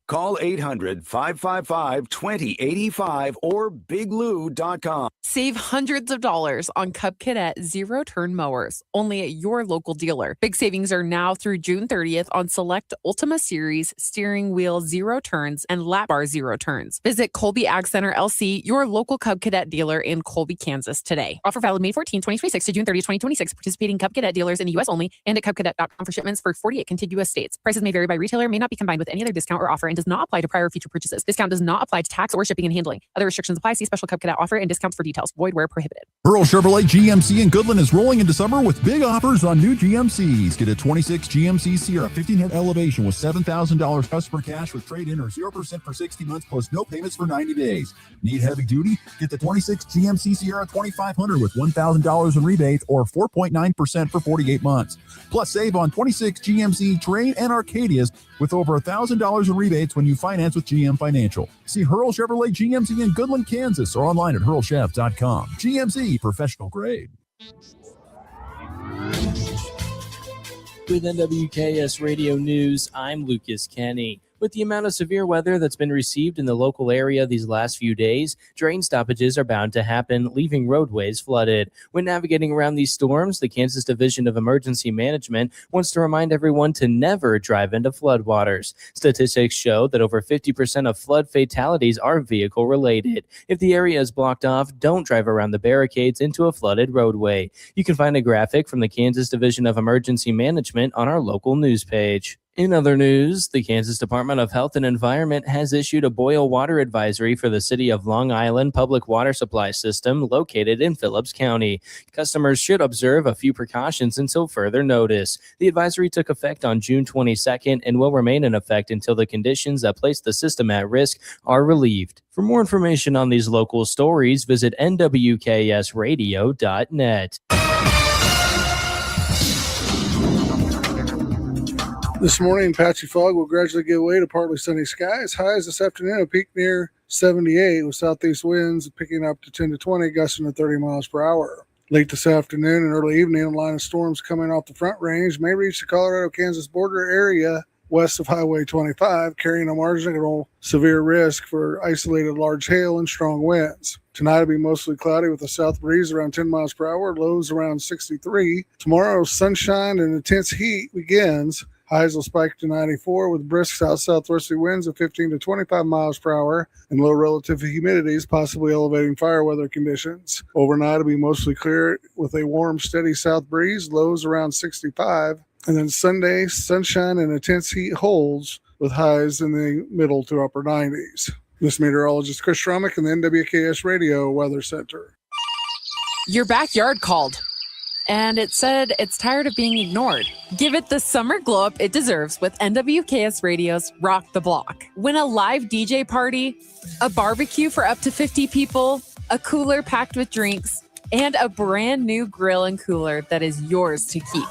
Call 800-555-2085 or biglou.com. Save hundreds of dollars on Cub Cadet zero-turn mowers, only at your local dealer. Big savings are now through June 30th on select Ultima Series steering wheel zero turns and lap bar zero turns. Visit Colby Ag Center LC, your local Cub Cadet dealer in Colby, Kansas today. Offer valid May 14, 2026 to June 30, 2026. Participating Cub Cadet dealers in the U.S. only and at cubcadet.com for shipments for 48 contiguous states. Prices may vary by retailer, may not be combined with any other discount or offer, and does not apply to prior or future purchases. Discount does not apply to tax or shipping and handling. Other restrictions apply. See special Cub Cadet offer and discounts for details. Void where prohibited. Earl Chevrolet GMC in Goodland is rolling into summer with big offers on new GMCs. Get a 26 GMC Sierra 1500 elevation with $7,000 customer cash with trade-in or 0% for 60 months plus no payments for 90 days. Need heavy duty? Get the 26 GMC Sierra 2500 with $1,000 in rebates or 4.9% for 48 months. Plus save on 26 GMC Terrain and Arcadias with over $1,000 in rebates when you finance with GM Financial. See Earl Chevrolet GMC in Goodland, Kansas or online at earlchev.com. GMC, professional grade. With NWKS Radio News, I'm Lucas Kenny. With the amount of severe weather that's been received in the local area these last few days, train stoppages are bound to happen, leaving roadways flooded. When navigating around these storms, the Kansas Division of Emergency Management wants to remind everyone to never drive into floodwaters. Statistics show that over 50% of flood fatalities are vehicle-related. If the area is blocked off, don't drive around the barricades into a flooded roadway. You can find a graphic from the Kansas Division of Emergency Management on our local news page. In other news, the Kansas Department of Health and Environment has issued a boil water advisory for the city of Long Island public water supply system located in Phillips County. Customers should observe a few precautions until further notice. The advisory took effect on June 22nd and will remain in effect until the conditions that place the system at risk are relieved. For more information on these local stories, visit nwksradio.net. This morning, patchy fog will gradually give way to partly sunny skies. Highs this afternoon will peak near 78 with southeast winds picking up to 10 to 20, gusting to 30 miles per hour. Late this afternoon and early evening, a line of storms coming off the Front Range may reach the Colorado-Kansas border area west of Highway 25, carrying a marginal severe risk for isolated large hail and strong winds. Tonight will be mostly cloudy with a south breeze around 10 miles per hour, lows around 63. Tomorrow, sunshine and intense heat begins. Highs will spike to 94 with brisk south-southwesterly winds of 15 to 25 miles per hour and low relative humidities, possibly elevating fire weather conditions. Overnight will be mostly clear with a warm, steady south breeze, lows around 65. And then Sunday, sunshine and intense heat holds with highs in the middle to upper 90s. This meteorologist Chris Schromick in the NWKS Radio Weather Center. Your backyard called, and it said it's tired of being ignored. Give it the summer glow up it deserves with NWKS Radio's Rock the Block. Win a live DJ party, a barbecue for up to 50 people, a cooler packed with drinks, and a brand new grill and cooler that is yours to keep.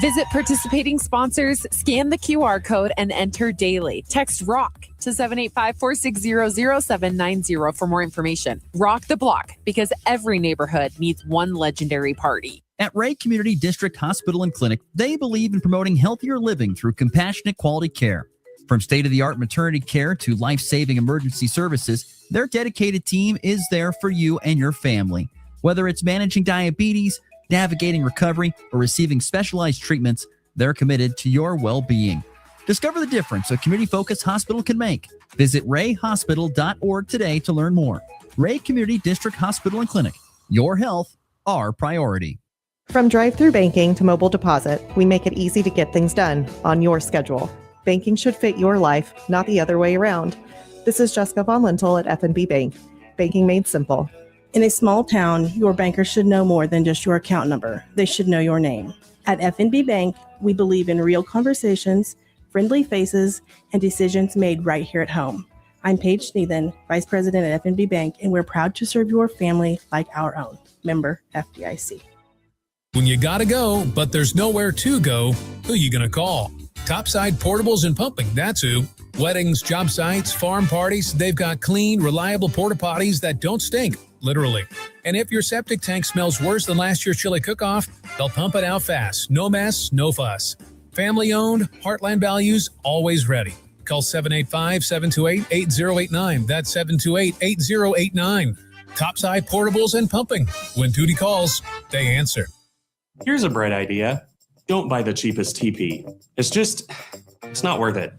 Visit participating sponsors, scan the QR code, and enter daily. Text ROCK to 785-460-0790 for more information. Rock the Block, because every neighborhood needs one legendary party. At Ray Community District Hospital and Clinic, they believe in promoting healthier living through compassionate quality care. From state-of-the-art maternity care to life-saving emergency services, their dedicated team is there for you and your family. Whether it's managing diabetes, navigating recovery, or receiving specialized treatments, they're committed to your well-being. Discover the difference a community-focused hospital can make. Visit rayhospital.org today to learn more. Ray Community District Hospital and Clinic. Your health, our priority. From drive-through banking to mobile deposit, we make it easy to get things done on your schedule. Banking should fit your life, not the other way around. This is Jessica Von Lintel at F&B Bank. Banking made simple. In a small town, your banker should know more than just your account number. They should know your name. At F&B Bank, we believe in real conversations, friendly faces, and decisions made right here at home. I'm Paige Sneathen, Vice President at F&B Bank, and we're proud to serve your family like our own. Member FDIC. When you gotta go, but there's nowhere to go, who you gonna call? Topside Portables and Pumping, that's who. Weddings, job sites, farm parties, they've got clean, reliable porta potties that don't stink. Literally. And if your septic tank smells worse than last year's chili cook-off, they'll pump it out fast. No mess, no fuss. Family owned, Heartland values, always ready. Call 785-728-8089. That's 728-8089. Topside Portables and Pumping. When Tootie calls, they answer. Here's a bright idea. Don't buy the cheapest TP. It's not worth it.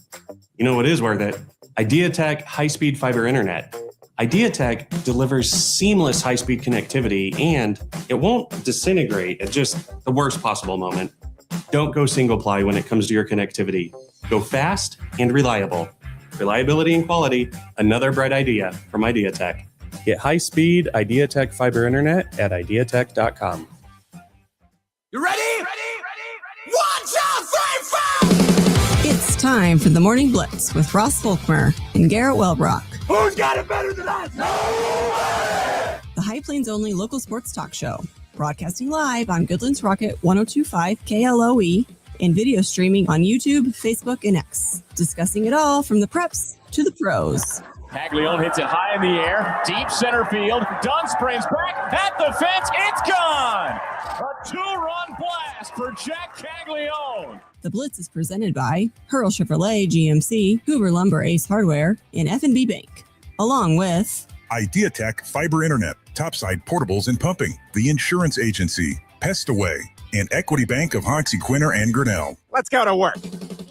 You know what is worth it? IdeaTek high-speed fiber internet. IdeaTek delivers seamless high-speed connectivity, and it won't disintegrate at just the worst possible moment. Don't go single-ply when it comes to your connectivity. Go fast and reliable. Reliability and quality, another bright idea from IdeaTek. Get high-speed IdeaTek fiber internet at ideatek.com. You ready? Ready? 1, 2, 3, 4! It's time for the Morning Blitz with Ross Volkmer and Garrett Wellbrock. Who's got it better than us? The High Plains only local sports talk show, broadcasting live on Goodland's Rocket 102.5 KLOE and video streaming on YouTube, Facebook, and X. Discussing it all from the preps to the pros. Caglione hits it high in the air, deep center field. Dunn springs back at the fence. It's gone! A 2-run blast for Jack Caglione. The Blitz is presented by Hurl Chevrolet GMC, Hoover Lumber Ace Hardware, and F&B Bank, along with IdeaTek Fiber Internet, Topside Portables and Pumping, The Insurance Agency, Pest Away, and Equity Bank of Hoxie, Quinner, and Grinnell. Let's go to work.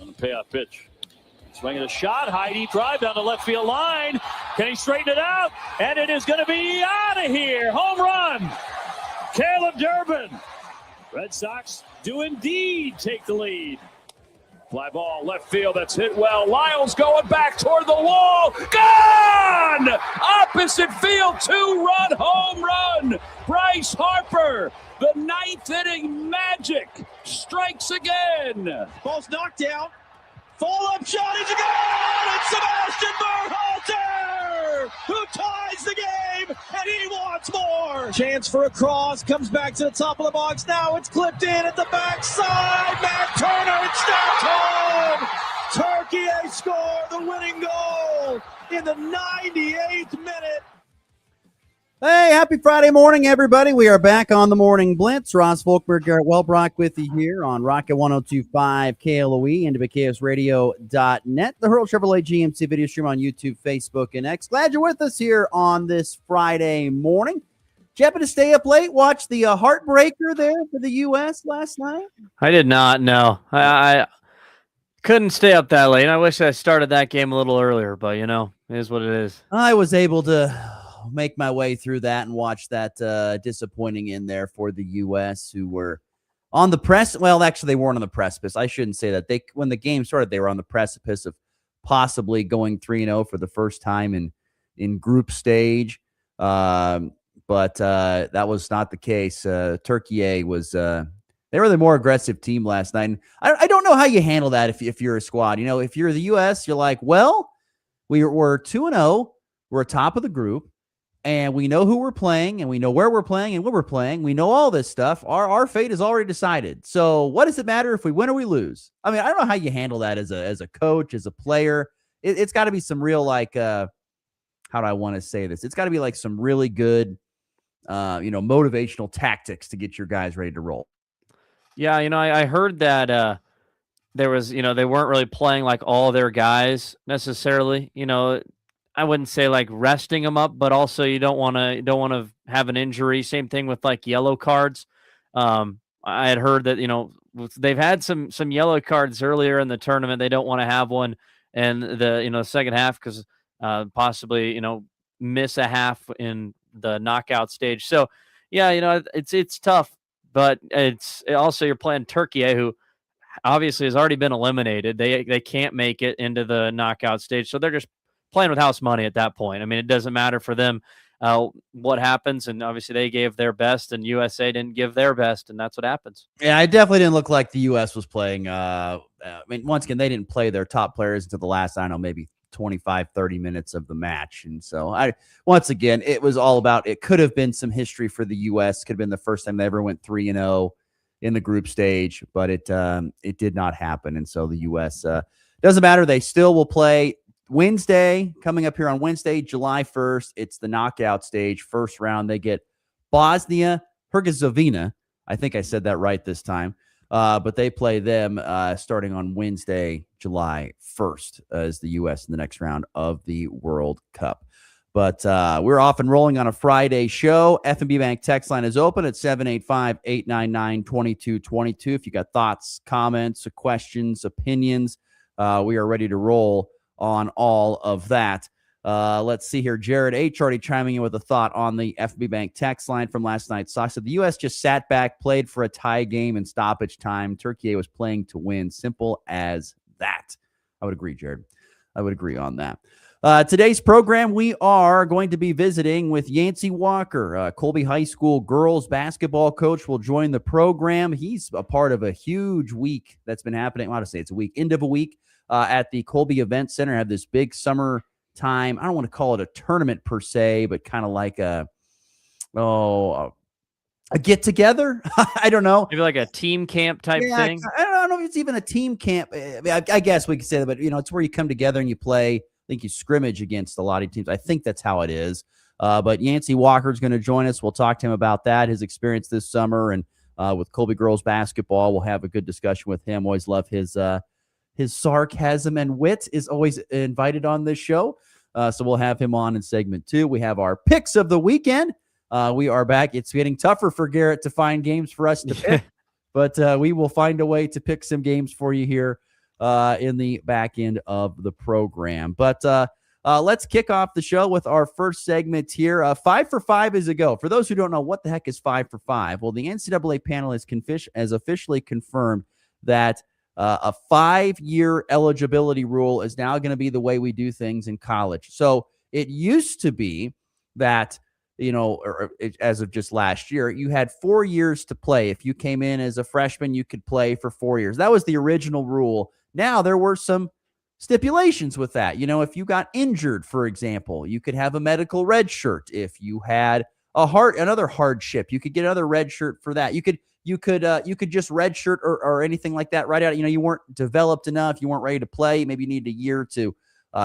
On the payoff pitch. Swinging a shot, high deep drive down the left field line. Can he straighten it out? And it is going to be out of here. Home run. Caleb Durbin. Red Sox do indeed take the lead. Fly ball left field. That's hit well. Lyles going back toward the wall. Gone! Opposite field. 2-run home run. Bryce Harper. The 9th inning magic strikes again. Ball's knocked down. Fall-up shot is a goal! It's Sebastian Berhalter who ties the game, and he wants more. Chance for a cross, comes back to the top of the box. Now it's clipped in at the backside. Matt Turner, it's snapped home. Turkey score the winning goal in the 98th minute. Hey, happy Friday morning, everybody. We are back on the Morning Blitz. Ross Volkmer, Garrett Wellbrock with you here on Rocket 102.5 KLOE and WKSradio.net. The Hurl Chevrolet GMC video stream on YouTube, Facebook, and X. Glad you're with us here on this Friday morning. Did you happen to stay up late, watch the heartbreaker there for the U.S. last night? I did not, no. I couldn't stay up that late. I wish I started that game a little earlier, but, you know, it is what it is. I was able to make my way through that and watch that disappointing in there for the U.S. who were on the press. Well, actually, they weren't on the precipice. I shouldn't say that. When the game started, they were on the precipice of possibly going 3-0 for the first time in group stage. But that was not the case. Turkey was they were the more aggressive team last night. And I don't know how you handle that if you're a squad. You know, if you're the U.S., you're like, well, we're 2-0. We're top of the group. And we know who we're playing, and we know where we're playing and what we're playing. We know all this stuff. Our fate is already decided. So what does it matter if we win or we lose? I mean, I don't know how you handle that as a coach, as a player. It's got to be some real, like, how do I want to say this? It's got to be like some really good, motivational tactics to get your guys ready to roll. Yeah, I heard that there was, they weren't really playing like all their guys necessarily. I wouldn't say like resting them up, but also you don't want to have an injury. Same thing with like yellow cards. I had heard that, they've had some yellow cards earlier in the tournament. They don't want to have one in the, second half because possibly, miss a half in the knockout stage. So yeah, it's tough, but it's also you're playing Turkey, who obviously has already been eliminated. They can't make it into the knockout stage. So they're just playing with house money at that point. I mean, it doesn't matter for them what happens, and obviously they gave their best, and USA didn't give their best, and that's what happens. Yeah, it definitely didn't look like the U.S. was playing. Once again, they didn't play their top players until the last, maybe 25, 30 minutes of the match. And so, once again, it was all about, it could have been some history for the U.S. Could have been the first time they ever went 3-0 in the group stage, but it did not happen. And so the U.S. Doesn't matter. They still will play Wednesday, coming up here on Wednesday, July 1st. It's the knockout stage, first round. They get Bosnia Herzegovina. I think I said that right this time. But they play them starting on Wednesday, July 1st, as the U.S. in the next round of the World Cup. But we're off and rolling on a Friday show. F&B Bank text line is open at 785-899-2222. If you got thoughts, comments, questions, opinions, we are ready to roll on all of that. Let's see here. Jared H. already chiming in with a thought on the F&B Bank text line from last night's Sox. So the U.S. just sat back, played for a tie game in stoppage time. Turkey was playing to win. Simple as that. I would agree, Jared. I would agree on that. Today's program, we are going to be visiting with Yancey Walker. Colby High School girls basketball coach will join the program. He's a part of a huge week that's been happening. I want to say it's a week, end of a week at the Colby Event Center. Have this big summer time. I don't want to call it a tournament per se, but kind of like a get together. I don't know. Maybe like a team camp type thing. I don't know if it's even a team camp. I guess we could say that, but it's where you come together and you play. I think you scrimmage against a lot of teams. I think that's how it is. But Yancey Walker is going to join us. We'll talk to him about that, his experience this summer, and with Colby girls basketball. We'll have a good discussion with him. Always love his sarcasm and wit is always invited on this show. So we'll have him on in segment 2. We have our picks of the weekend. We are back. It's getting tougher for Garrett to find games for us to pick, but we will find a way to pick some games for you here in the back end of the program. But let's kick off the show with our first segment here. 5 for 5 is a go. For those who don't know, what the heck is 5 for 5? Well, the NCAA panel has officially confirmed that a 5-year eligibility rule is now going to be the way we do things in college. So it used to be that, as of just last year, you had 4 years to play. If you came in as a freshman, you could play for 4 years. That was the original rule. Now there were some stipulations with that. If you got injured, for example, you could have a medical red shirt. If you had another hardship, you could get another red shirt for that. You could just red shirt or anything like that right out. You weren't developed enough. You weren't ready to play. Maybe you needed a year to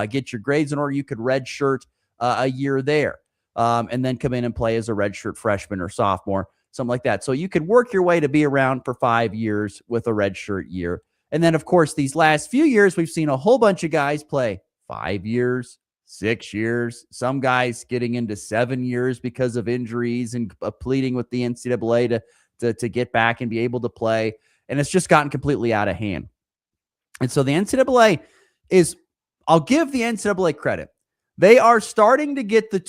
get your grades in order. You could red shirt a year there and then come in and play as a red shirt freshman or sophomore, something like that. So you could work your way to be around for 5 years with a red shirt year. And then, of course, these last few years, we've seen a whole bunch of guys play 5 years, 6 years, some guys getting into 7 years because of injuries and pleading with the NCAA to get back and be able to play. And it's just gotten completely out of hand. And so the NCAA I'll give the NCAA credit. They are starting to get the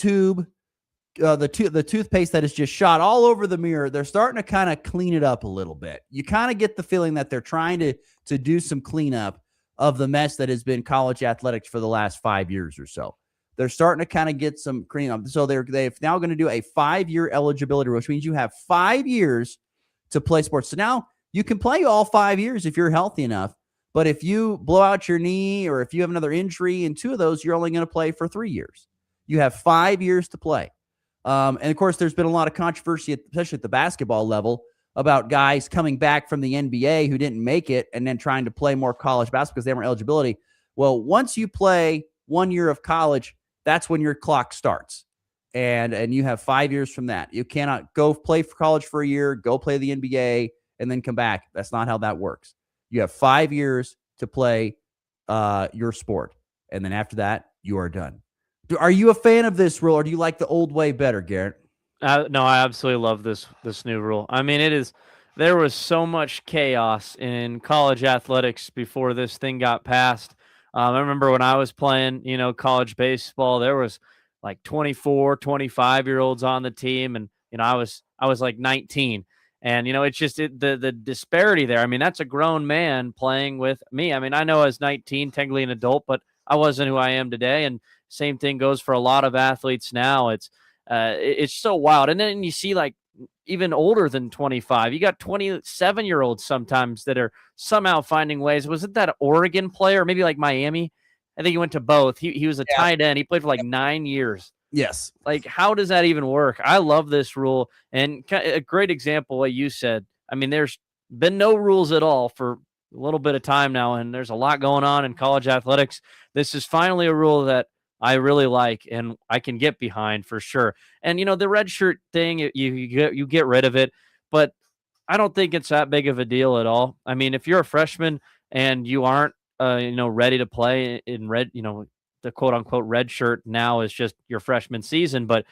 toothpaste that is just shot all over the mirror. They're starting to kind of clean it up a little bit. You kind of get the feeling that they're trying to do some cleanup of the mess that has been college athletics for the last 5 years or so. They're starting to kind of get some cleanup. So they're now going to do a 5-year eligibility rule, which means you have 5 years to play sports. So now you can play all 5 years if you're healthy enough. But if you blow out your knee or if you have another injury in 2 of those, you're only going to play for 3 years. You have 5 years to play. And of course, there's been a lot of controversy, especially at the basketball level, about guys coming back from the NBA who didn't make it and then trying to play more college basketball because they weren't eligibility. Well, once you play 1 year of college, that's when your clock starts. And you have 5 years from that. You cannot go play for college for a year, go play the NBA, and then come back. That's not how that works. You have 5 years to play your sport. And then after that, you are done. Are you a fan of this rule, or do you like the old way better, Garrett? No, I absolutely love this new rule. I mean, there was so much chaos in college athletics before this thing got passed. I remember when I was playing, college baseball, there was like 24, 25-year-olds on the team, and I was like 19. And it's just the disparity there. I mean, that's a grown man playing with me. I mean, I know I was 19, technically an adult, but I wasn't who I am today. And same thing goes for a lot of athletes now. It's so wild. And then you see like even older than 25, you got 27-year-olds sometimes that are somehow finding ways. Was it that Oregon player, maybe like Miami? I think he went to both. He was a tight end. He played for like 9 years. Yes. Like, how does that even work? I love this rule. And a great example, what you said. I mean, there's been no rules at all for a little bit of time now, and there's a lot going on in college athletics. This is finally a rule that I really like and I can get behind for sure. And, the red shirt thing, you get rid of it. But I don't think it's that big of a deal at all. I mean, if you're a freshman and you aren't, ready to play in red, the quote unquote red shirt now is just your freshman season, but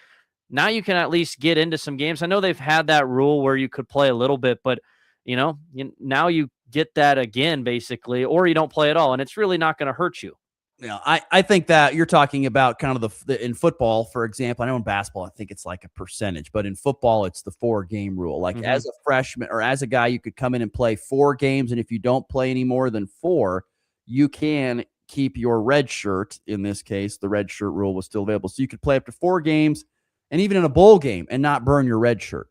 now you can at least get into some games. I know they've had that rule where you could play a little bit, but now you get that again, basically, or you don't play at all, and it's really not going to hurt you. Yeah, I think that you're talking about kind of the in football, for example. I know in basketball, I think it's like a percentage, but in football, it's the 4-game rule. Like as a freshman or as a guy, you could come in and play 4 games, and if you don't play any more than 4, you can keep your red shirt. In this case, the red shirt rule was still available, so you could play up to 4 games, and even in a bowl game, and not burn your red shirt.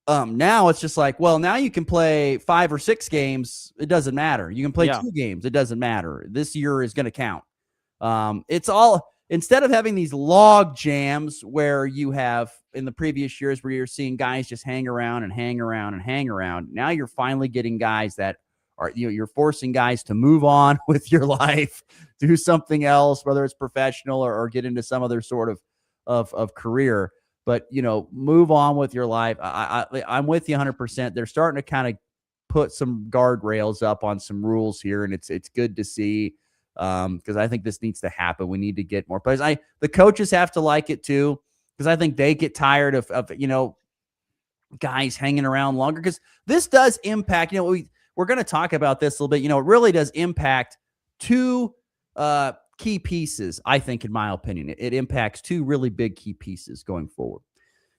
Now it's just like, well, now you can play 5 or 6 games. It doesn't matter. You can play 2 games. It doesn't matter. This year is going to count. It's all, instead of having these log jams where you have in the previous years where you're seeing guys just hang around and hang around and hang around. Now you're finally getting guys that are, you're forcing guys to move on with your life, do something else, whether it's professional or get into some other sort of career. But, move on with your life. I'm with you 100%. They're starting to kind of put some guardrails up on some rules here, and it's good to see because I think this needs to happen. We need to get more players. The coaches have to like it too, because I think they get tired of guys hanging around longer, because this does impact, we're going to talk about this a little bit. It really does impact 2 key pieces, I think, in my opinion. It impacts 2 really big key pieces going forward.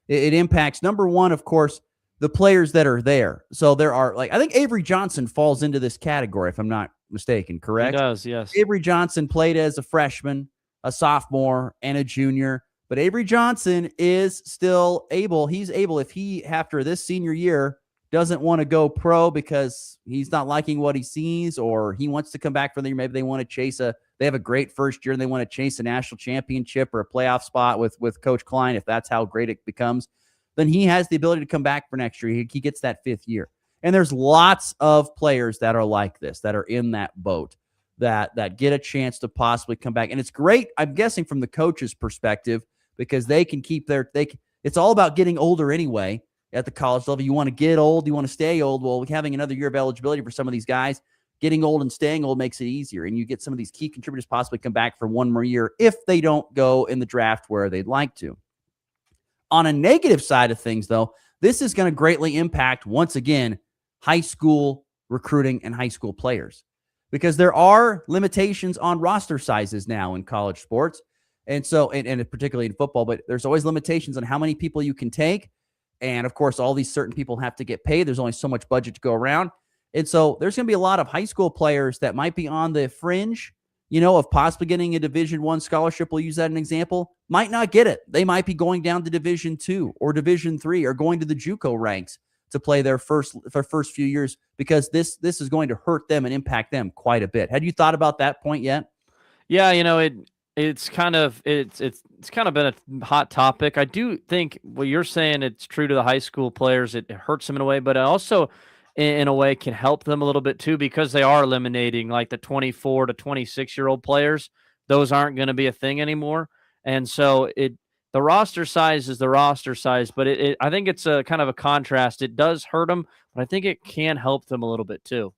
It impacts, number one, of course, the players that are there. So there are, I think Avery Johnson falls into this category, if I'm not mistaken, correct? He does, yes. Avery Johnson played as a freshman, a sophomore, and a junior. But Avery Johnson is still able. He's able, if he, after this senior year, doesn't want to go pro because he's not liking what he sees, or he wants to come back for the year. Maybe they want to they have a great first year and they want to chase a national championship or a playoff spot with Coach Klein. If that's how great it becomes, then he has the ability to come back for next year. He gets that 5th year. And there's lots of players that are like this, that are in that boat, that get a chance to possibly come back. And it's great, I'm guessing, from the coach's perspective, because they can keep it's all about getting older anyway. At the college level, you want to get old, you want to stay old. Well, having another year of eligibility for some of these guys, getting old and staying old makes it easier. And you get some of these key contributors possibly come back for one more year if they don't go in the draft where they'd like to. On a negative side of things, though, this is going to greatly impact, once again, high school recruiting and high school players, because there are limitations on roster sizes now in college sports. And so, and particularly in football, but there's always limitations on how many people you can take. And of course, all these certain people have to get paid. There's only so much budget to go around. And so there's going to be a lot of high school players that might be on the fringe, of possibly getting a Division I scholarship. We'll use that as an example. Might not get it. They might be going down to Division II or Division III or going to the JUCO ranks to play their first few years, because this is going to hurt them and impact them quite a bit. Had you thought about that point yet? Yeah, it's kind of been a hot topic. I do think what you're saying, it's true to the high school players. It hurts them in a way, but it also in a way can help them a little bit too, because they are eliminating like the 24 to 26-year-old players. Those aren't going to be a thing anymore. And so the roster size is the roster size, but I think it's a kind of a contrast. It does hurt them, but I think it can help them a little bit too.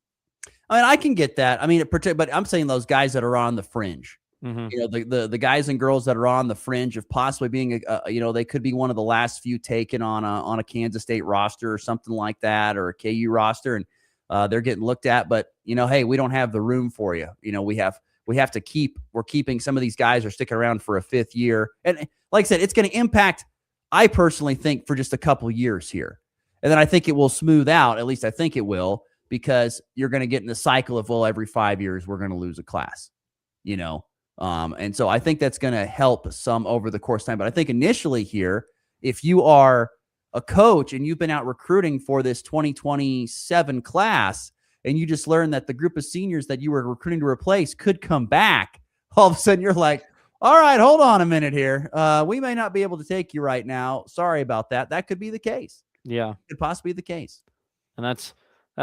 I mean, I can get that. I mean, but I'm saying those guys that are on the fringe. Mm-hmm. The guys and girls that are on the fringe of possibly being they could be one of the last few taken on a Kansas State roster or something like that, or a KU roster, and they're getting looked at. But hey, we don't have the room for you. We're keeping some of these guys are sticking around for a 5th year, and like I said, it's going to impact, I personally think, for just a couple years here, and then I think it will smooth out. At least I think it will, because you're going to get in the cycle of, well, every 5 years we're going to lose a class, and so I think that's going to help some over the course of time. But I think initially here, if you are a coach and you've been out recruiting for this 2027 class, and you just learned that the group of seniors that you were recruiting to replace could come back, all of a sudden you're like, all right, hold on a minute here. We may not be able to take you right now. Sorry about that. That could be the case. Yeah. It could possibly be the case. And that's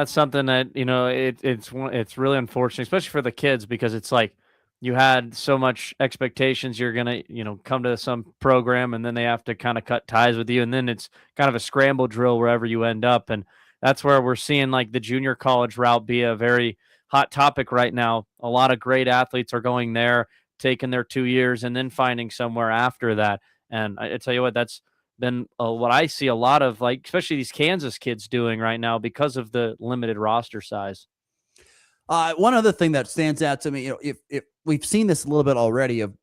something that, it's really unfortunate, especially for the kids, because it's like, you had so much expectations. You're going to, come to some program, and then they have to kind of cut ties with you. And then it's kind of a scramble drill wherever you end up. And that's where we're seeing like the junior college route be a very hot topic right now. A lot of great athletes are going there, taking their 2 years and then finding somewhere after that. And I tell you what, that's been what I see a lot of, like, especially these Kansas kids doing right now because of the limited roster size. One other thing that stands out to me, if we've seen this a little bit already of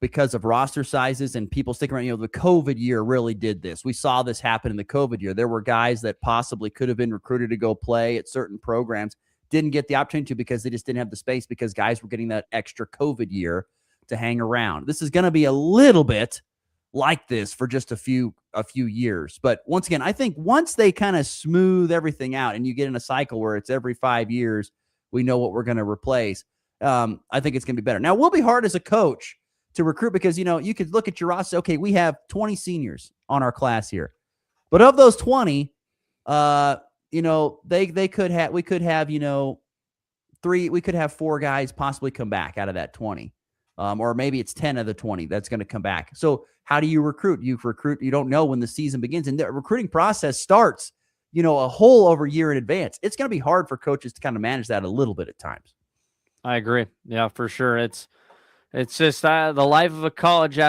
because of roster sizes and people sticking around, the COVID year really did this. We saw this happen in the COVID year. There were guys that possibly could have been recruited to go play at certain programs, didn't get the opportunity to because they just didn't have the space because guys were getting that extra COVID year to hang around. This is going to be a little bit like this for just a few years. But once again, I think once they kind of smooth everything out and you get in a cycle where it's every 5 years, we know what we're going to replace. I think it's going to be better. Now, it will be hard as a coach to recruit because, you could look at your roster. Okay, we have 20 seniors on our class here. But of those 20, we could have 4 guys possibly come back out of that 20. Or maybe it's 10 of the 20 that's going to come back. So how do you recruit? You don't know when the season begins. And the recruiting process starts, a whole over year in advance. It's going to be hard for coaches to kind of manage that a little bit at times. I agree. Yeah, for sure. It's just the life of a college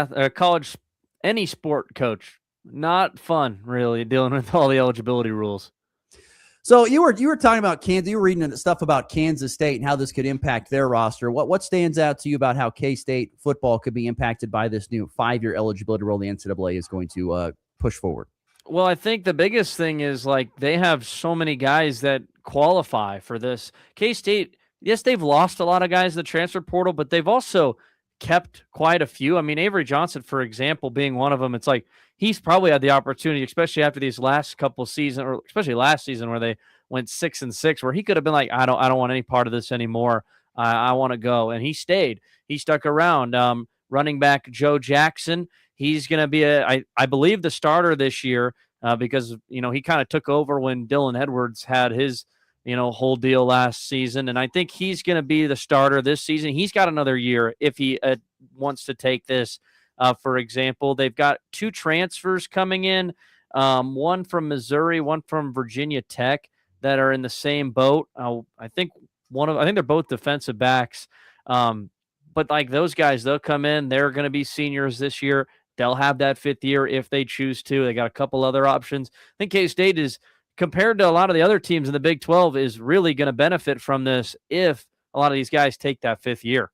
any sport coach. Not fun, really, dealing with all the eligibility rules. So you were talking about Kansas. You were reading stuff about Kansas State and how this could impact their roster. What stands out to you about how K-State football could be impacted by this new 5-year eligibility rule the NCAA is going to push forward? Well, I think the biggest thing is they have so many guys that qualify for this. K-State, yes, they've lost a lot of guys in the transfer portal, but they've also kept quite a few. I mean, Avery Johnson, for example, being one of them, it's like he's probably had the opportunity, especially after these last couple seasons, or especially last season where they went 6-6, where he could have been like, I don't want any part of this anymore. I want to go. And he stayed. He stuck around. Running back Joe Jackson, he's going to be I believe the starter this year because, he kind of took over when Dylan Edwards had his, whole deal last season. And I think he's going to be the starter this season. He's got another year if he wants to take this. For example, they've got 2 transfers coming in, one from Missouri, one from Virginia Tech that are in the same boat. I think they're both defensive backs. But like those guys, they'll come in, they're going to be seniors this year. They'll have that 5th year if they choose to. They got a couple other options. I think K-State is, compared to a lot of the other teams in the Big 12, is really going to benefit from this if a lot of these guys take that 5th year.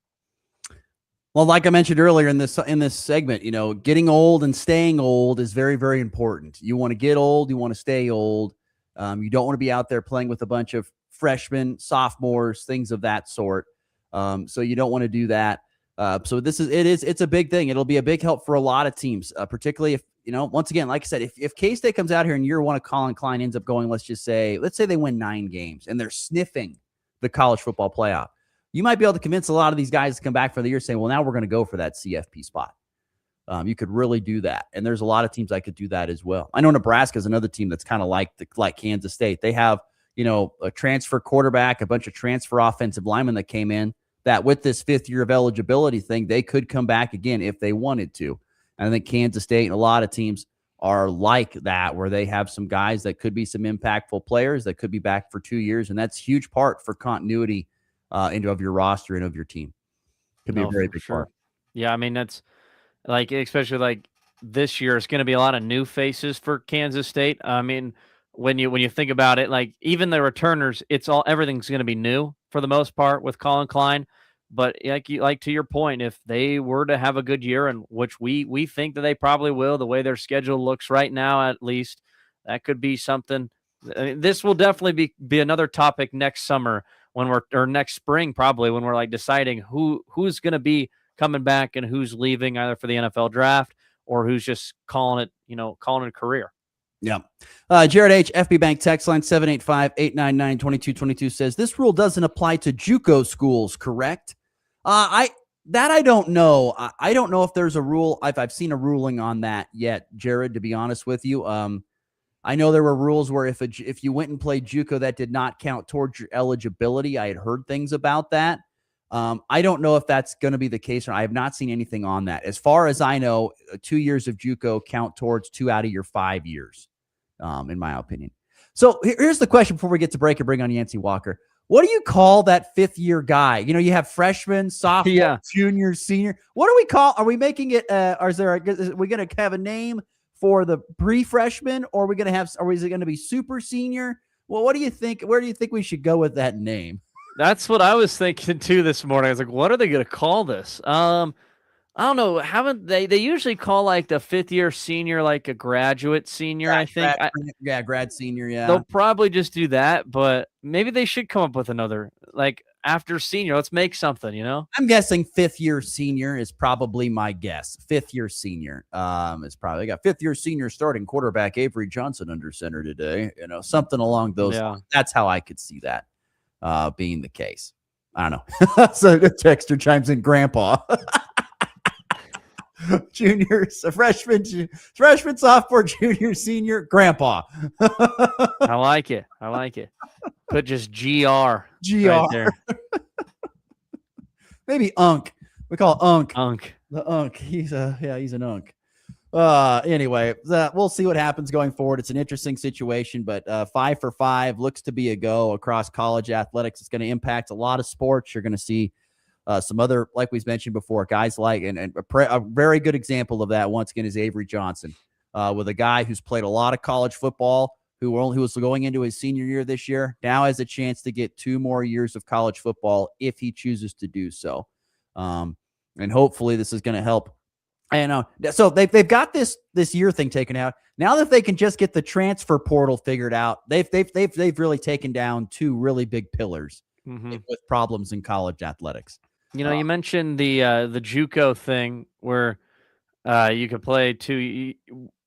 Well, like I mentioned earlier in this segment, getting old and staying old is very, very important. You want to get old, you want to stay old. You don't want to be out there playing with a bunch of freshmen, sophomores, things of that sort. So you don't want to do that. So it's a big thing. It'll be a big help for a lot of teams, particularly if, once again, like I said, if K-State comes out here and year one of Colin Klein ends up going, let's say they win 9 games and they're sniffing the college football playoff. You might be able to convince a lot of these guys to come back for the year saying, well, now we're going to go for that CFP spot. You could really do that. And there's a lot of teams that could do that as well. I know Nebraska is another team that's kind of like Kansas State. They have, a transfer quarterback, a bunch of transfer offensive linemen that came in that with this 5th year of eligibility thing, they could come back again if they wanted to. And I think Kansas State and a lot of teams are like that, where they have some guys that could be some impactful players that could be back for 2 years. And that's a huge part for continuity of your roster and of your team. Could be a very big part. Yeah, I mean, that's especially this year, it's going to be a lot of new faces for Kansas State. I mean, when you think about it, even the returners, everything's going to be new for the most part with Colin Klein. But to your point, if they were to have a good year, and which we think that they probably will, the way their schedule looks right now, at least, that could be something. I mean, this will definitely be another topic next summer or next spring, probably, when we're deciding who's going to be coming back and who's leaving, either for the NFL draft or who's just calling it a career. Yeah. Jared H., FB Bank text line 785-899-2222 says, this rule doesn't apply to JUCO schools, correct? I don't know. I don't know if there's a rule. I've seen a ruling on that yet, Jared, to be honest with you. I know there were rules where if you went and played JUCO, that did not count towards your eligibility. I had heard things about that. I don't know if that's going to be the case, or I have not seen anything on that. As far as I know, 2 years of JUCO count towards 2 out of your 5 years, in my opinion. So here's the question before we get to break and bring on Yancey Walker. What do you call that fifth-year guy? You know, you have freshman, sophomore, junior, senior. What do we call? Are we making it? Are we going to have a name for the pre-freshman, or are we going to have? Or is it going to be super senior? Well, what do you think? Where do you think we should go with that name? That's what I was thinking too this morning. I was like, what are they going to call this? I don't know. Haven't they usually call like the fifth-year senior like a graduate senior? I think. Grad senior. Yeah, they'll probably just do that, but maybe they should come up with another like after senior. Let's make something. You know, I'm guessing fifth-year senior is probably my guess. Fifth-year senior is probably got fifth-year senior starting quarterback Avery Johnson under center today. You know, something along those lines. That's how I could see that being the case. I don't know. So the texter chimes in, Grandpa. Juniors, a freshman, sophomore, junior, senior, Grandpa. I like it. Put just GR right there. Maybe Unk. We call it Unk. Unk. The Unk. He's an Unk. Anyway, we'll see what happens going forward. It's an interesting situation, but 5 for 5 looks to be a go across college athletics. It's going to impact a lot of sports. You're going to see some other, like we've mentioned before, guys like, and a very good example of that, once again, is Avery Johnson, with a guy who's played a lot of college football, who was going into his senior year this year, now has a chance to get 2 more years of college football if he chooses to do so. And hopefully this is going to help. And so they've got this year thing taken out. Now that they can just get the transfer portal figured out, they've really taken down 2 really big pillars with problems in college athletics. You know, you mentioned the JUCO thing where you could play 2.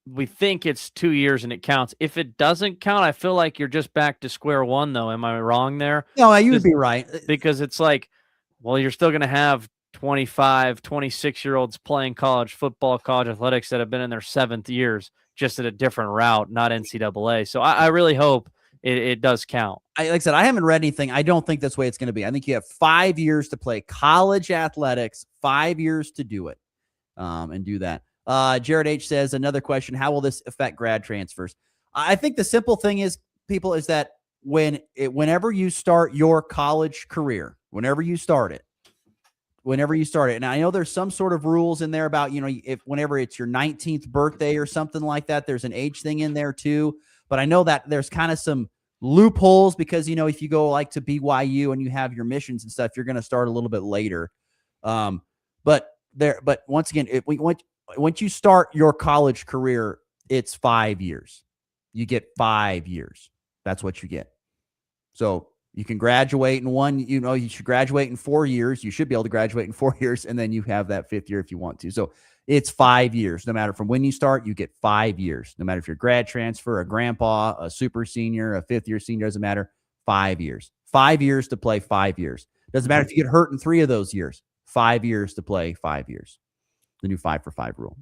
We think it's 2 years and it counts. If it doesn't count, I feel like you're just back to square one, though. Am I wrong there? No, you would be right. Because it's like, well, you're still going to have 25, 26-year-olds playing college football, college athletics that have been in their 7th years, just at a different route, not NCAA. So I really hope it does count. Like I said, I haven't read anything. I don't think that's the way it's going to be. I think you have 5 years to play college athletics, 5 years to do it, and do that. Jared H says, another question, how will this affect grad transfers? I think the simple thing is, people, is that whenever you start your college career, whenever you start it, and I know there's some sort of rules in there about, you know, if whenever it's your 19th birthday or something like that, there's an age thing in there too. But I know that there's kind of some loopholes because, you know, if you go like to BYU and you have your missions and stuff, you're going to start a little bit later. But once again, once you start your college career, it's 5 years. You get 5 years. That's what you get. So you can graduate in you should graduate in 4 years. You should be able to graduate in 4 years, and then you have that 5th year if you want to. So it's 5 years. No matter from when you start, you get 5 years. No matter if you're grad transfer, a grandpa, a super senior, a 5th year senior, doesn't matter. 5 years. 5 years to play 5 years. Doesn't matter if you get hurt in 3 of those years. 5 years to play 5 years. The new 5 for 5 rule.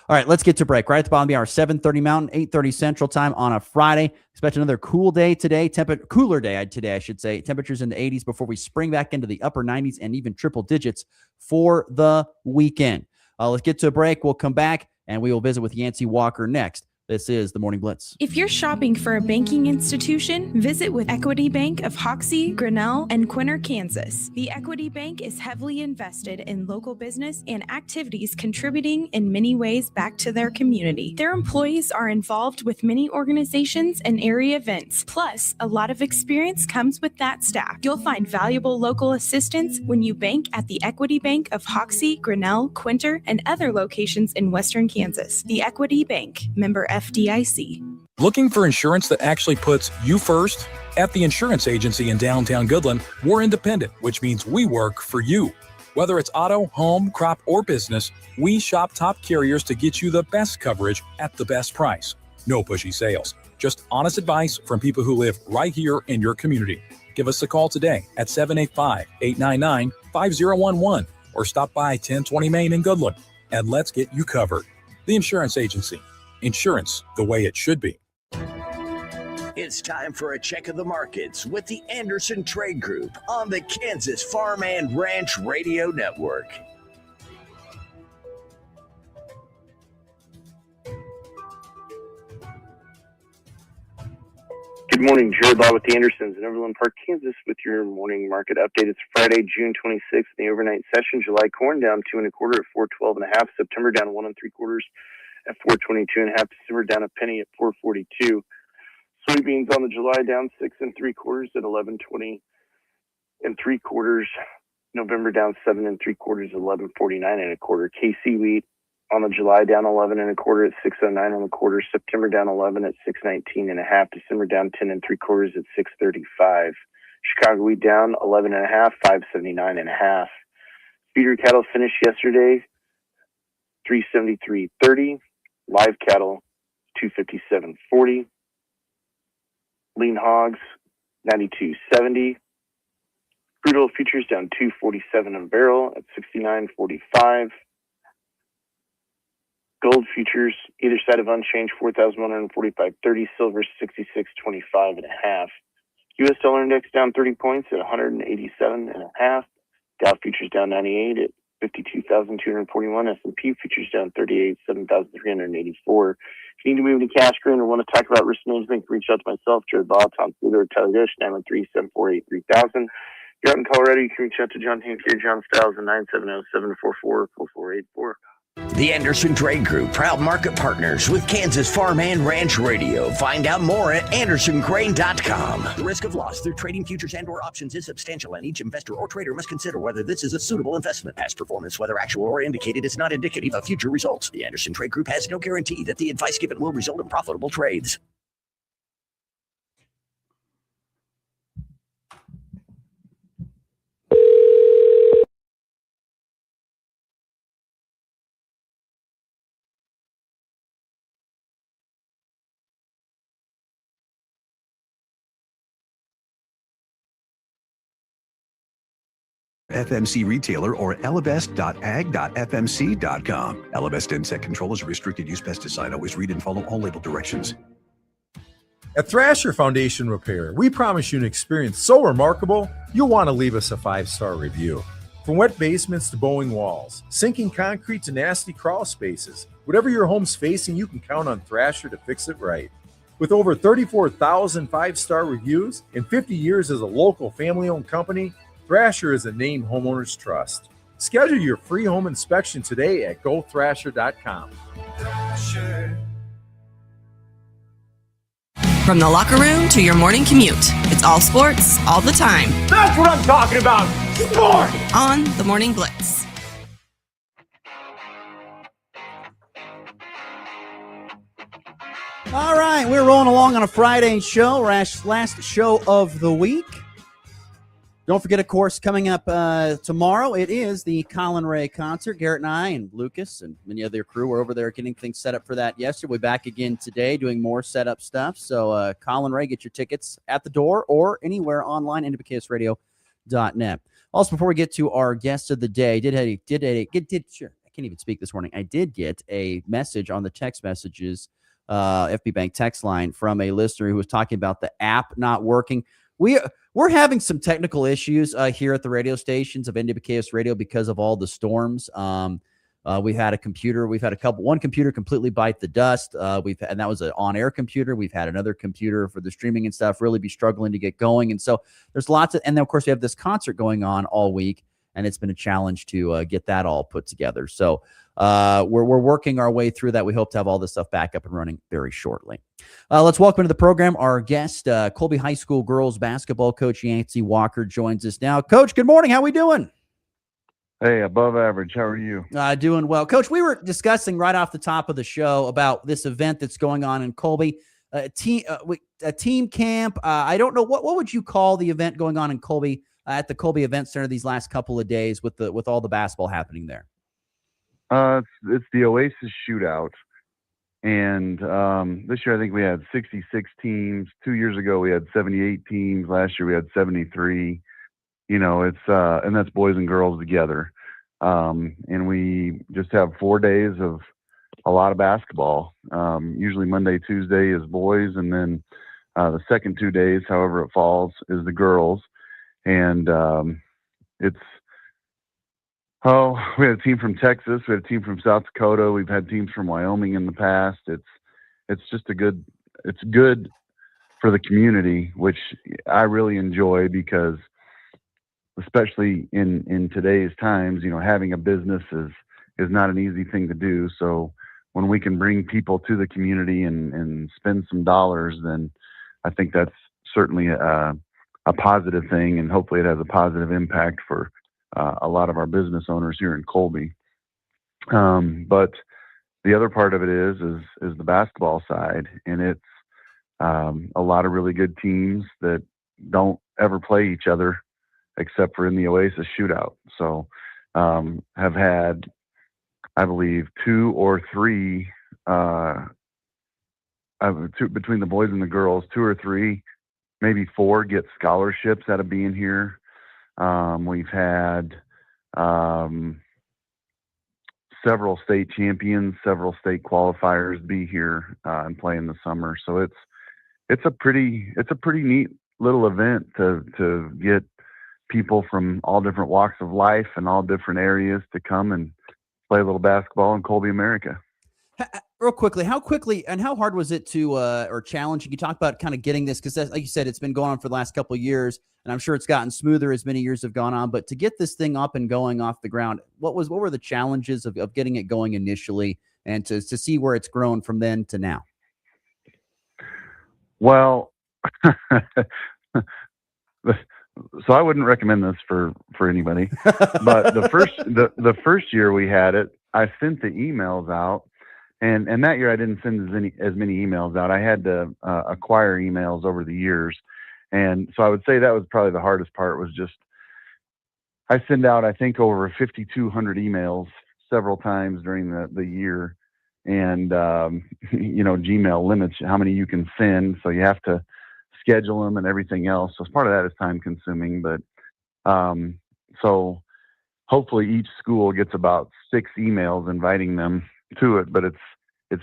All right, let's get to break. Right at the bottom of the hour, 7:30 Mountain, 8:30 Central Time on a Friday. Expect another cool day today. Cooler day today, I should say. Temperatures in the 80s before we spring back into the upper 90s and even triple digits for the weekend. Let's get to a break. We'll come back, and we will visit with Yancey Walker next. This is the Morning Blitz. If you're shopping for a banking institution, visit with Equity Bank of Hoxie, Grinnell, and Quinter, Kansas. The Equity Bank is heavily invested in local business and activities, contributing in many ways back to their community. Their employees are involved with many organizations and area events. Plus, a lot of experience comes with that staff. You'll find valuable local assistance when you bank at the Equity Bank of Hoxie, Grinnell, Quinter, and other locations in Western Kansas. The Equity Bank, member FDIC. Looking for insurance that actually puts you first? At the insurance agency in downtown Goodland, we're independent, which means we work for you. Whether it's auto, home, crop, or business, we shop top carriers to get you the best coverage at the best price. No pushy sales, just honest advice from people who live right here in your community. Give us a call today at 785-899-5011 or stop by 1020 Main in Goodland, and let's get you covered. The Insurance Agency. Insurance the way it should be. It's time for a check of the markets with the Anderson Trade Group on the Kansas Farm and Ranch Radio Network. Good morning, Jared Law with the Andersons in Overland Park, Kansas, with your morning market update. It's Friday, June 26th, the overnight session. July corn down 2 1/4 at 412.5. September down 1 3/4 at 422.5. December down a penny at 442. Soybeans on the July down 6 3/4 at 1120 3/4. November down 7 3/4 at 1149 1/4. KC wheat on the July down 11 1/4 at 609 1/4. September down 11 at 619.5. December down 10 3/4 at 635. Chicago wheat down 11.5, 579.5. Feeder cattle finished yesterday 373.30. Live cattle 257.40. Lean hogs 92.70. Crude oil futures down 247 a barrel at 69.45. Gold futures, either side of unchanged, 4,145.30. Silver, 66.25.5. U.S. dollar index down 30 points at 187.5. Dow futures down 98 at 52,241. S&P futures down 38, 7,384. If you need to move any cash, green, or want to talk about risk management, reach out to myself, Jared Law, Tom Fuller, or Tyler Dish, 913-748-3000. If you're out in Colorado, you can reach out to John Hanke, John Styles, at 970-744-4484. The Anderson Trade Group, proud market partners with Kansas Farm and Ranch Radio. Find out more at andersongrain.com. The risk of loss through trading futures and or options is substantial, and each investor or trader must consider whether this is a suitable investment. Past performance, whether actual or indicated, is not indicative of future results. The Anderson Trade Group has no guarantee that the advice given will result in profitable trades. FMC retailer or elevest.ag.fmc.com. Elevest insect control is a restricted use pesticide. Always read and follow all label directions. At Thrasher Foundation Repair, we promise you an experience so remarkable, you'll want to leave us a 5-star review. From wet basements to bowing walls, sinking concrete to nasty crawl spaces, whatever your home's facing, you can count on Thrasher to fix it right. With over 34,000 5-star reviews and 50 years as a local family-owned company, Thrasher is a name homeowners trust. Schedule your free home inspection today at gothrasher.com. From the locker room to your morning commute, it's all sports, all the time. That's what I'm talking about. Sport! On the Morning Blitz. All right, we're rolling along on a Friday show, last show of the week. Don't forget, of course, coming up tomorrow, it is the Colin Ray concert. Garrett and I and Lucas and many other crew were over there getting things set up for that yesterday. We're back again today doing more setup stuff. So Colin Ray, get your tickets at the door or anywhere online, NWKSradio.net. Also, before we get to our guest of the day, I can't even speak this morning. I did get a message on the text messages, FB Bank text line, from a listener who was talking about the app not working. We're having some technical issues here at the radio stations of NWKS Radio because of all the storms. We've had one computer completely bite the dust. And that was an on-air computer. We've had another computer for the streaming and stuff really be struggling to get going. And so there's and then of course we have this concert going on all week, and it's been a challenge to get that all put together. So we're working our way through that. We hope to have all this stuff back up and running very shortly. Let's welcome to the program our guest, Colby High School girls basketball coach Yancey Walker joins us now. Coach, good morning. How we doing? Hey, above average. How are you? Doing well. Coach, we were discussing right off the top of the show about this event that's going on in Colby, a team camp. I don't know, what would you call the event going on in Colby at the Colby Event Center these last couple of days with all the basketball happening there? It's the Oasis Shootout. And this year I think we had 66 teams. 2 years ago we had 78 teams. Last year we had 73. It's and that's boys and girls together. And we just have 4 days of a lot of basketball. Usually Monday, Tuesday is boys, and then the second 2 days, however it falls, is the girls. And we had a team from Texas. We had a team from South Dakota. We've had teams from Wyoming in the past. It's just it's good for the community, which I really enjoy because, especially in today's times, having a business is not an easy thing to do. So when we can bring people to the community and spend some dollars, then I think that's certainly a positive thing, and hopefully it has a positive impact for a lot of our business owners here in Colby. But the other part of it is the basketball side, and it's a lot of really good teams that don't ever play each other except for in the Oasis shootout. So have had, I believe, 2 or 3 between the boys and the girls, 2 or 3, maybe 4 get scholarships out of being here. We've had several state champions, several state qualifiers be here and play in the summer. So it's a pretty neat little event to get people from all different walks of life and all different areas to come and play a little basketball in Colby, America. Real quickly, how quickly and how hard was it to, or challenging? You talk about kind of getting this, because like you said, it's been going on for the last couple of years, and I'm sure it's gotten smoother as many years have gone on. But to get this thing up and going off the ground, what were the challenges of getting it going initially, and to see where it's grown from then to now? Well, so I wouldn't recommend this for anybody, but the first year we had it, I sent the emails out. And that year I didn't send as many emails out. I had to acquire emails over the years. And so I would say that was probably the hardest part, was just I send out, I think, over 5,200 emails several times during the year. And, Gmail limits how many you can send. So you have to schedule them and everything else. So part of that is time consuming. But so hopefully each school gets about 6 emails inviting them to it, but it's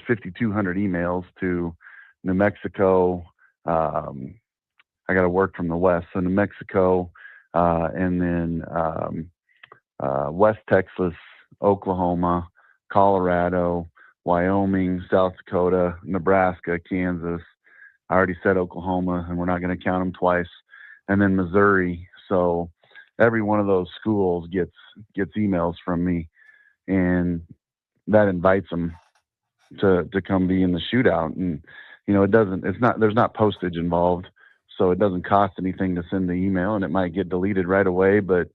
5,200 emails to New Mexico. I got to work from the west, so New Mexico, and then West Texas, Oklahoma, Colorado, Wyoming, South Dakota, Nebraska, Kansas. I already said Oklahoma, and we're not going to count them twice, and then Missouri. So every one of those schools gets emails from me, and that invites them to come be in the shootout. And, there's not postage involved, so it doesn't cost anything to send the email, and it might get deleted right away, but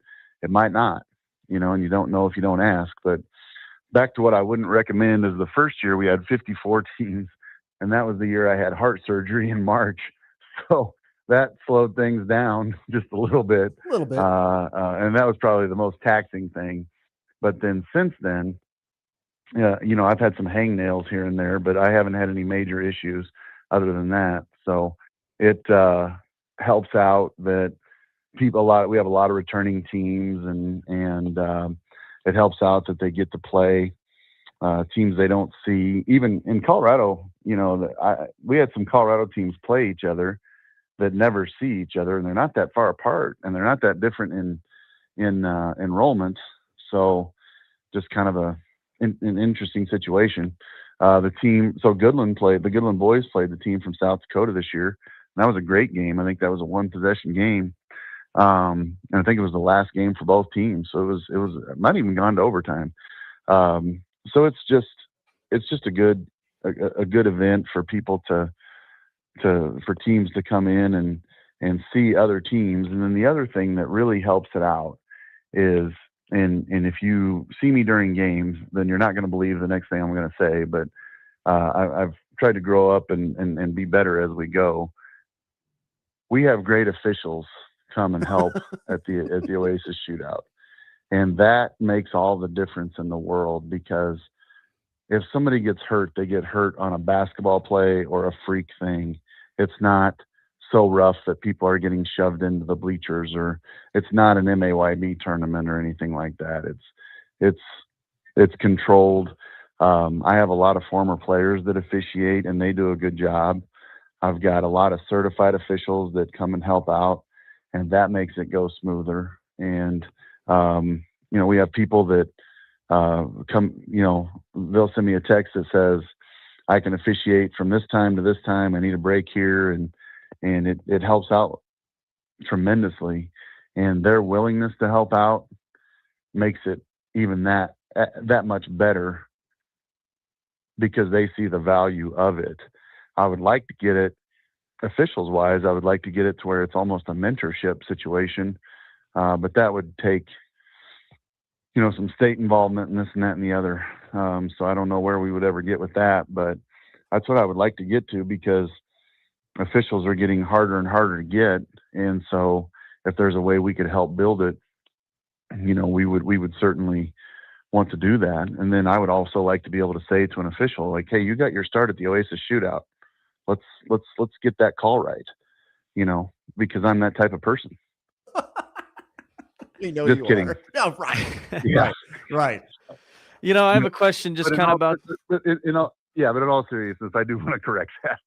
it might not, and you don't know if you don't ask. But back to what I wouldn't recommend is the first year we had 54 teams, and that was the year I had heart surgery in March. So that slowed things down just a little bit. And that was probably the most taxing thing. But then since then, I've had some hangnails here and there, but I haven't had any major issues other than that. So it helps out that we have a lot of returning teams, and it helps out that they get to play teams they don't see. Even in Colorado, we had some Colorado teams play each other that never see each other, and they're not that far apart, and they're not that different in enrollment. So just kind of an interesting situation. The Goodland boys played the team from South Dakota this year, and that was a great game. I think that was a 1-possession game. And I think it was the last game for both teams. So it was not even gone to overtime. So it's just a good event for people for teams to come in and see other teams. And then the other thing that really helps it out is, and if you see me during games, then you're not going to believe the next thing I'm going to say, but I've tried to grow up and be better as we go. We have great officials come and help at the Oasis shootout. And that makes all the difference in the world, because if somebody gets hurt, they get hurt on a basketball play or a freak thing. It's not so rough that people are getting shoved into the bleachers, or it's not an MAYB tournament or anything like that. It's controlled. I have a lot of former players that officiate, and they do a good job. I've got a lot of certified officials that come and help out, and that makes it go smoother. And, we have people that come, they'll send me a text that says, I can officiate from this time to this time. I need a break here. And and it helps out tremendously. And their willingness to help out makes it even that much better because they see the value of it. I would like to get it officials wise. I would like to get it to where it's almost a mentorship situation. But that would take, some state involvement and this and that and the other. So I don't know where we would ever get with that, but that's what I would like to get to because officials are getting harder and harder to get. And so if there's a way we could help build it, we would certainly want to do that. And then I would also like to be able to say to an official, like, hey, you got your start at the Oasis shootout. Let's get that call right, because I'm that type of person. We know just you kidding. are. No, right. Yeah. Right. I have a question just kind of about. But in all seriousness, I do want to correct that.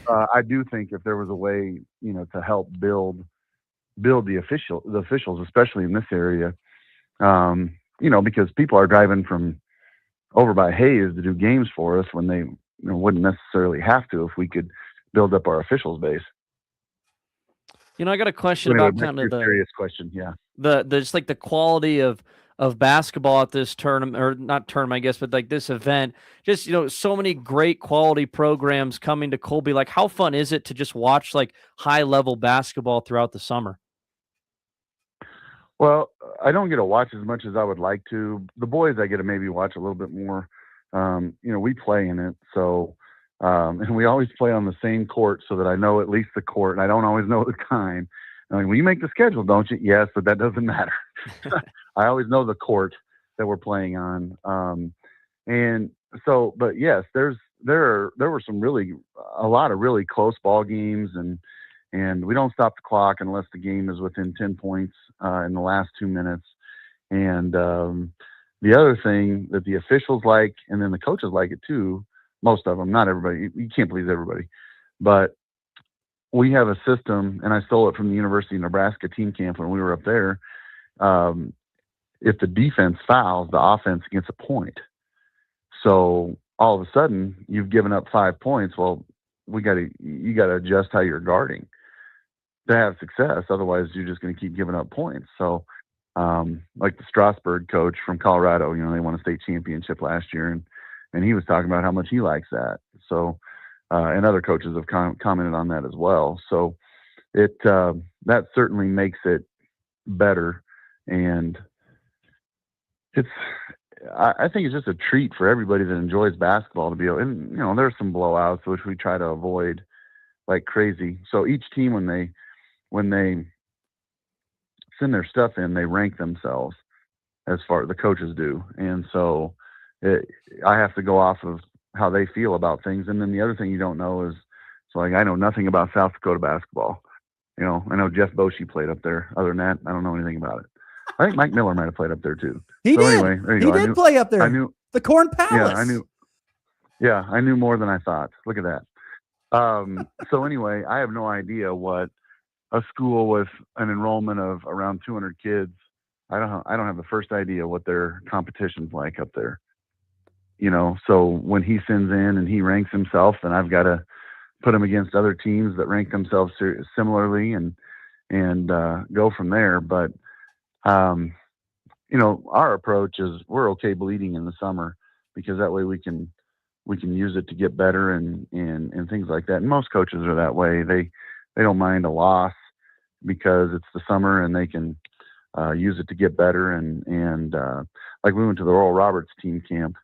I do think if there was a way, to help build the officials, especially in this area, because people are driving from over by Hayes to do games for us when they wouldn't necessarily have to if we could build up our officials base. I got a question Anyway, about kind of the serious question. Yeah. The just like the quality of basketball at this tournament, or not tournament, I guess, but like this event, just, so many great quality programs coming to Colby. Like, how fun is it to just watch like high level basketball throughout the summer? Well, I don't get to watch as much as I would like to. The boys, I get to maybe watch a little bit more. We play in it. So, and we always play on the same court so that I know at least the court, and I don't always know the time. Well, you make the schedule, don't you? Yes, but that doesn't matter. I always know the court that we're playing on. And so, but yes, there were a lot of really close ball games, and we don't stop the clock unless the game is within 10 points in the last 2 minutes. And the other thing that the officials like, and then the coaches like it too, most of them, not everybody, you can't please everybody, but we have a system, and I stole it from the University of Nebraska team camp when we were up there. If the defense fouls, the offense gets a point. So all of a sudden you've given up 5 points. Well, you got to adjust how you're guarding to have success. Otherwise you're just going to keep giving up points. So, like the Strasburg coach from Colorado, they won a state championship last year, and he was talking about how much he likes that. So, and other coaches have commented on that as well. So that certainly makes it better. And I think it's just a treat for everybody that enjoys basketball to be able, and there's some blowouts, which we try to avoid like crazy. So each team, when they send their stuff in, they rank themselves as far as the coaches do. And so I have to go off of how they feel about things. And then the other thing you don't know is, so like, I know nothing about South Dakota basketball. I know Jeff Boschee played up there. Other than that, I don't know anything about it. I think Mike Miller might have played up there too. He did. Anyway, there you go. He did play up there. I knew the Corn Palace. Yeah, I knew more than I thought. Look at that. So anyway, I have no idea what a school with an enrollment of around 200 kids. I don't have the first idea what their competition's like up there. So when he sends in and he ranks himself, then I've got to put him against other teams that rank themselves similarly and go from there. But, our approach is we're okay bleeding in the summer because that way we can use it to get better and things like that. And most coaches are that way. They don't mind a loss because it's the summer and they can use it to get better. And like we went to the Oral Roberts team camp,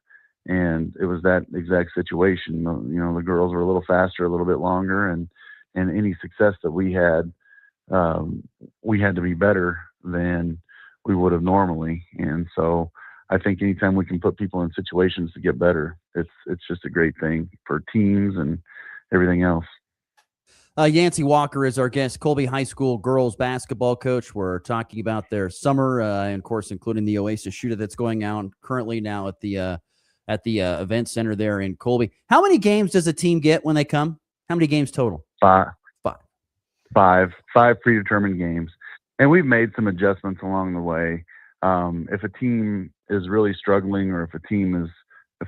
and it was that exact situation. The girls were a little faster, a little bit longer, and any success that we had to be better than we would have normally. And so I think anytime we can put people in situations to get better, it's just a great thing for teams and everything else. Yancey Walker is our guest, Colby High School girls basketball coach. We're talking about their summer, and of course, including the Oasis shootout that's going on currently now at the event center there in Colby. How many games does a team get when they come? How many games total? Five predetermined games. And we've made some adjustments along the way. If a team is really struggling, or if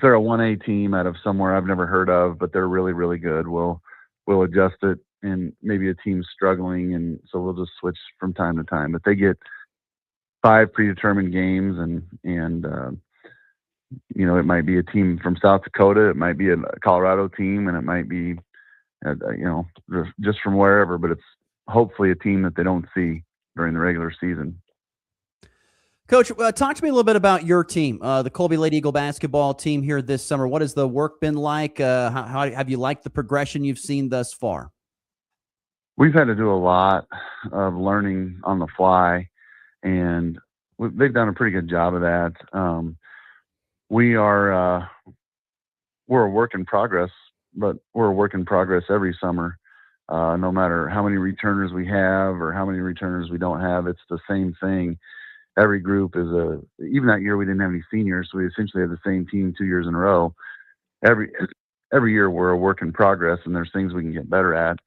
they're a 1A team out of somewhere I've never heard of, but they're really, really good, we'll adjust it and maybe a team's struggling, and so we'll just switch from time to time. But they get 5 predetermined games, and you know, it might be a team from South Dakota, it might be a Colorado team, and it might be you know, just from wherever, but it's hopefully a team that they don't see during the regular season. Coach, talk to me a little bit about your team, the Colby Lady Eagle basketball team here this summer. What has the work been like? How have you liked the progression you've seen thus far? We've had to do a lot of learning on the fly, and they've done a pretty good job of that. We're a work in progress, but we're a work in progress every summer. No matter how many returners we have or how many returners we don't have, it's the same thing. Every group is even that year we didn't have any seniors, so we essentially had the same team 2 years in a row. Every year we're a work in progress, and there's things we can get better at.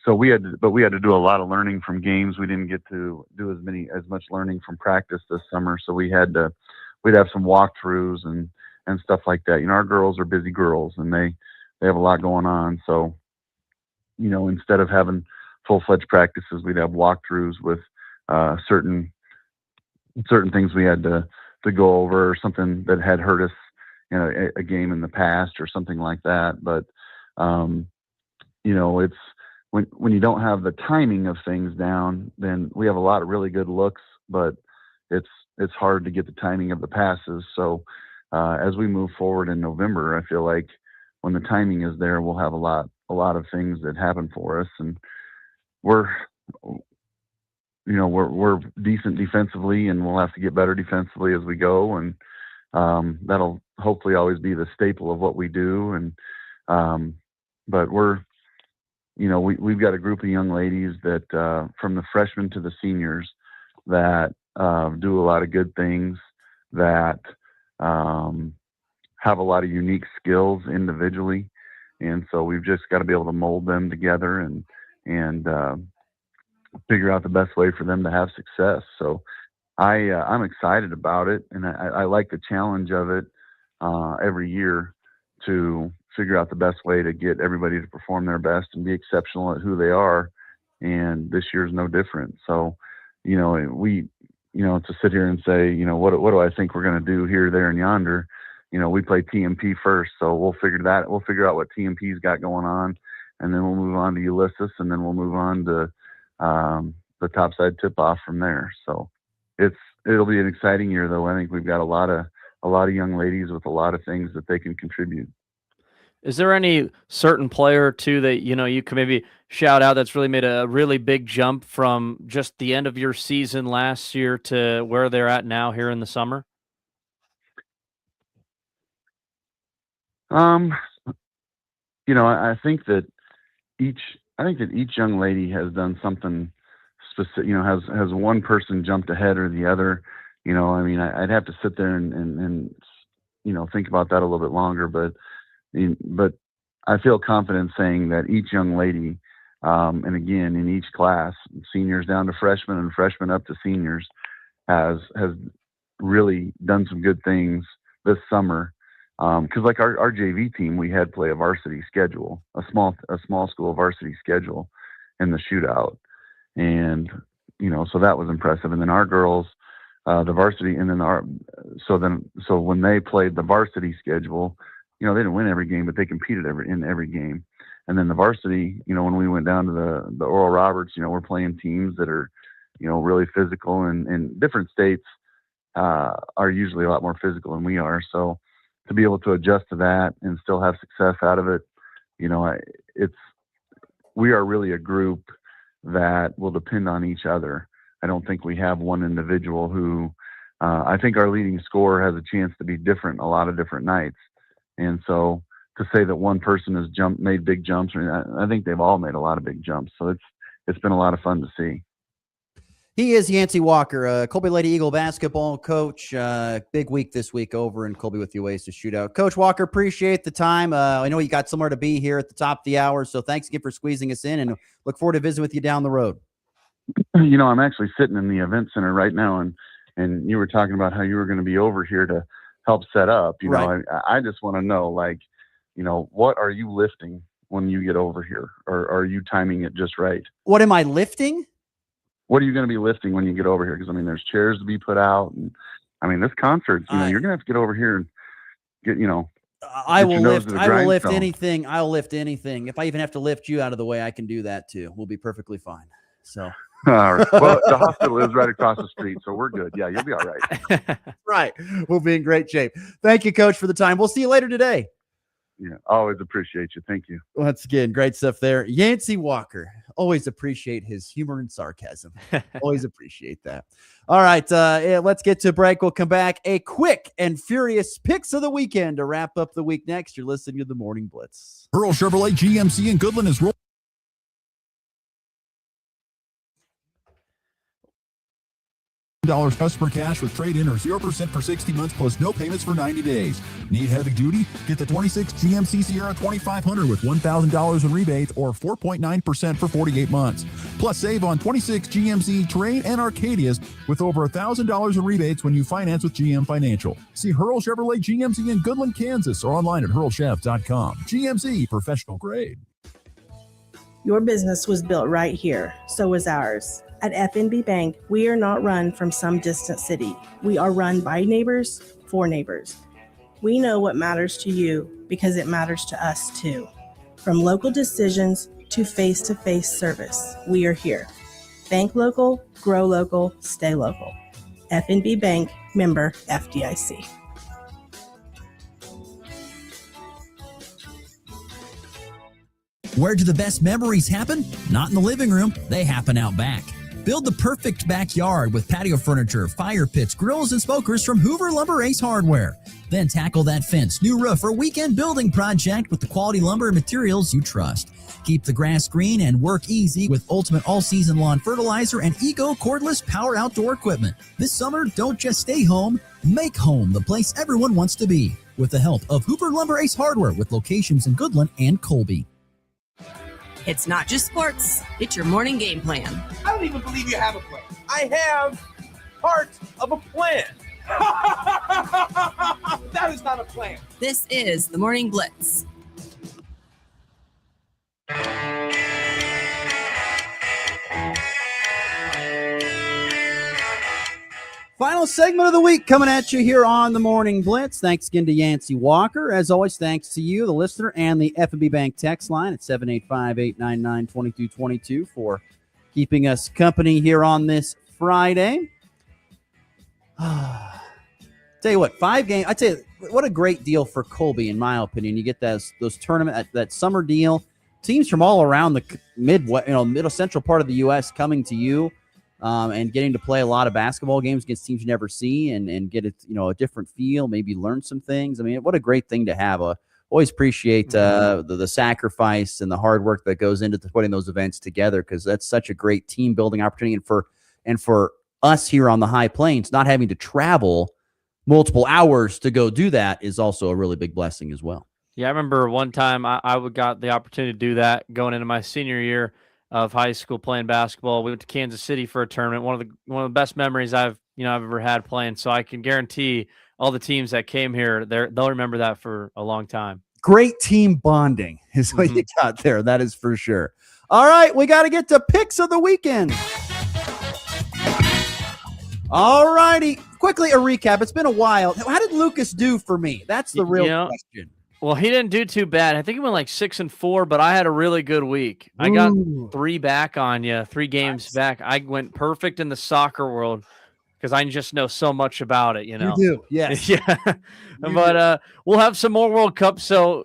So we had to do a lot of learning from games. We didn't get to do as much learning from practice this summer, so we'd have some walkthroughs and stuff like that. You know, our girls are busy girls, and they have a lot going on. So, you know, instead of having full-fledged practices, we'd have walkthroughs with certain things we had to go over, or something that had hurt us in a game in the past or something like that. But, you know, it's when you don't have the timing of things down, then we have a lot of really good looks, but it's hard to get the timing of the passes. So as we move forward in November, I feel like when the timing is there, we'll have a lot of things that happen for us. And we're decent defensively, and we'll have to get better defensively as we go. And that'll hopefully always be the staple of what we do. And but we've got a group of young ladies that from the freshmen to the seniors that do a lot of good things, that have a lot of unique skills individually. And so we've just got to be able to mold them together and figure out the best way for them to have success. So I'm excited about it, and I like the challenge of it every year to figure out the best way to get everybody to perform their best and be exceptional at who they are. And this year's no different. So, to sit here and say, what do I think we're going to do here, there, and yonder? We play TMP first, so we'll figure out what TMP's got going on, and then we'll move on to Ulysses, and then we'll move on to the topside tip-off from there. So it'll be an exciting year, though. I think we've got a lot of young ladies with a lot of things that they can contribute. Is there any certain player or two that you can maybe shout out that's really made a really big jump from just the end of your season last year to where they're at now here in the summer? I think that each young lady has done something specific. Has one person jumped ahead or the other? I'd have to sit there and think about that a little bit longer, but I feel confident saying that each young lady, and again, in each class, seniors down to freshmen and freshmen up to seniors, has really done some good things this summer. Because like our JV team, we had play a varsity schedule, a small school varsity schedule in the shootout, and so that was impressive. And then our girls, the varsity, and then so when they played the varsity schedule, they didn't win every game, but they competed in every game. And then the varsity, when we went down to the Oral Roberts, we're playing teams that are, really physical, and different states are usually a lot more physical than we are. So to be able to adjust to that and still have success out of it, we are really a group that will depend on each other. I don't think we have one individual who, I think our leading scorer has a chance to be different a lot of different nights. And so to say that one person has made big jumps, I think they've all made a lot of big jumps. So it's been a lot of fun to see. He is Yancey Walker, Colby Lady Eagle basketball coach. Big week this week over in Colby with the Oasis Shootout. Coach Walker, appreciate the time. I know you got somewhere to be here at the top of the hour, so thanks again for squeezing us in, and look forward to visiting with you down the road. I'm actually sitting in the event center right now, and you were talking about how you were going to be over here to help set up. Right. I just want to know, what are you lifting when you get over here, or are you timing it just right? What am I lifting? What are you going to be lifting when you get over here? Because I mean, there's chairs to be put out, and I mean, this concert, you're going to have to get over here and get, I will lift. I I will lift anything. I'll lift anything. If I even have to lift you out of the way, I can do that too. We'll be perfectly fine. So, all right. Well, the hospital is right across the street, so we're good. Yeah, you'll be all right. Right. We'll be in great shape. Thank you, Coach, for the time. We'll see you later today. Yeah, always appreciate you. Thank you. Once again, great stuff there. Yancey Walker. Always appreciate his humor and sarcasm. Always appreciate that. All right, let's get to a break. We'll come back. A quick and furious picks of the weekend to wrap up the week next. You're listening to the Morning Blitz. Earl Chevrolet GMC in Goodland is rolling. Customer cash with trade-in or 0% for 60 months plus no payments for 90 days. Need heavy duty? Get the 26 GMC Sierra 2500 with $1,000 in rebates or 4.9% for 48 months. Plus save on 26 GMC Terrain and Arcadias with over $1,000 in rebates when you finance with GM Financial. See Earl Chevrolet GMC in Goodland, Kansas or online at earlchev.com. GMC, professional grade. Your business was built right here. So was ours. At FNB Bank, we are not run from some distant city. We are run by neighbors for neighbors. We know what matters to you because it matters to us too. From local decisions to face-to-face service, we are here. Bank local, grow local, stay local. FNB Bank, member FDIC. Where do the best memories happen? Not in the living room. They happen out back. Build the perfect backyard with patio furniture, fire pits, grills, and smokers from Hoover Lumber Ace Hardware. Then tackle that fence, new roof, or weekend building project with the quality lumber and materials you trust. Keep the grass green and work easy with Ultimate All-Season Lawn Fertilizer and Eco Cordless Power Outdoor Equipment. This summer, don't just stay home, make home the place everyone wants to be. With the help of Hoover Lumber Ace Hardware with locations in Goodland and Colby. It's not just sports, it's your morning game plan. I don't even believe you have a plan. I have part of a plan. That is not a plan. This is the Morning Blitz. Final segment of the week coming at you here on the Morning Blitz. Thanks again to Yancey Walker. As always, thanks to you, the listener, and the F&B Bank text line at 785-899-2222 for keeping us company here on this Friday. Tell you what, 5 games. I tell you, what a great deal for Colby, in my opinion. You get those tournament, that summer deal. Teams from all around the middle central part of the U.S. coming to you. And getting to play a lot of basketball games against teams you never see and get a different feel, maybe learn some things. I mean, what a great thing to have. Always appreciate the sacrifice and the hard work that goes into putting those events together, because that's such a great team building opportunity. And for us here on the High Plains, not having to travel multiple hours to go do that is also a really big blessing as well. Yeah, I remember one time I got the opportunity to do that going into my senior year of high school playing basketball. We went to Kansas City for a tournament. One of the best memories I've ever had playing. So I can guarantee all the teams that came here, they'll remember that for a long time. Great team bonding is what you got there. That is for sure. All right, we got to get to picks of the weekend. All righty. Quickly, a recap. It's been a while. How did Lucas do for me? That's the real question. Well, he didn't do too bad. I think he went like 6-4, but I had a really good week. I got 3 back on you, 3 games back. I went perfect in the soccer world because I just know so much about it, You do, yes. Yeah. But we'll have some more World Cups, so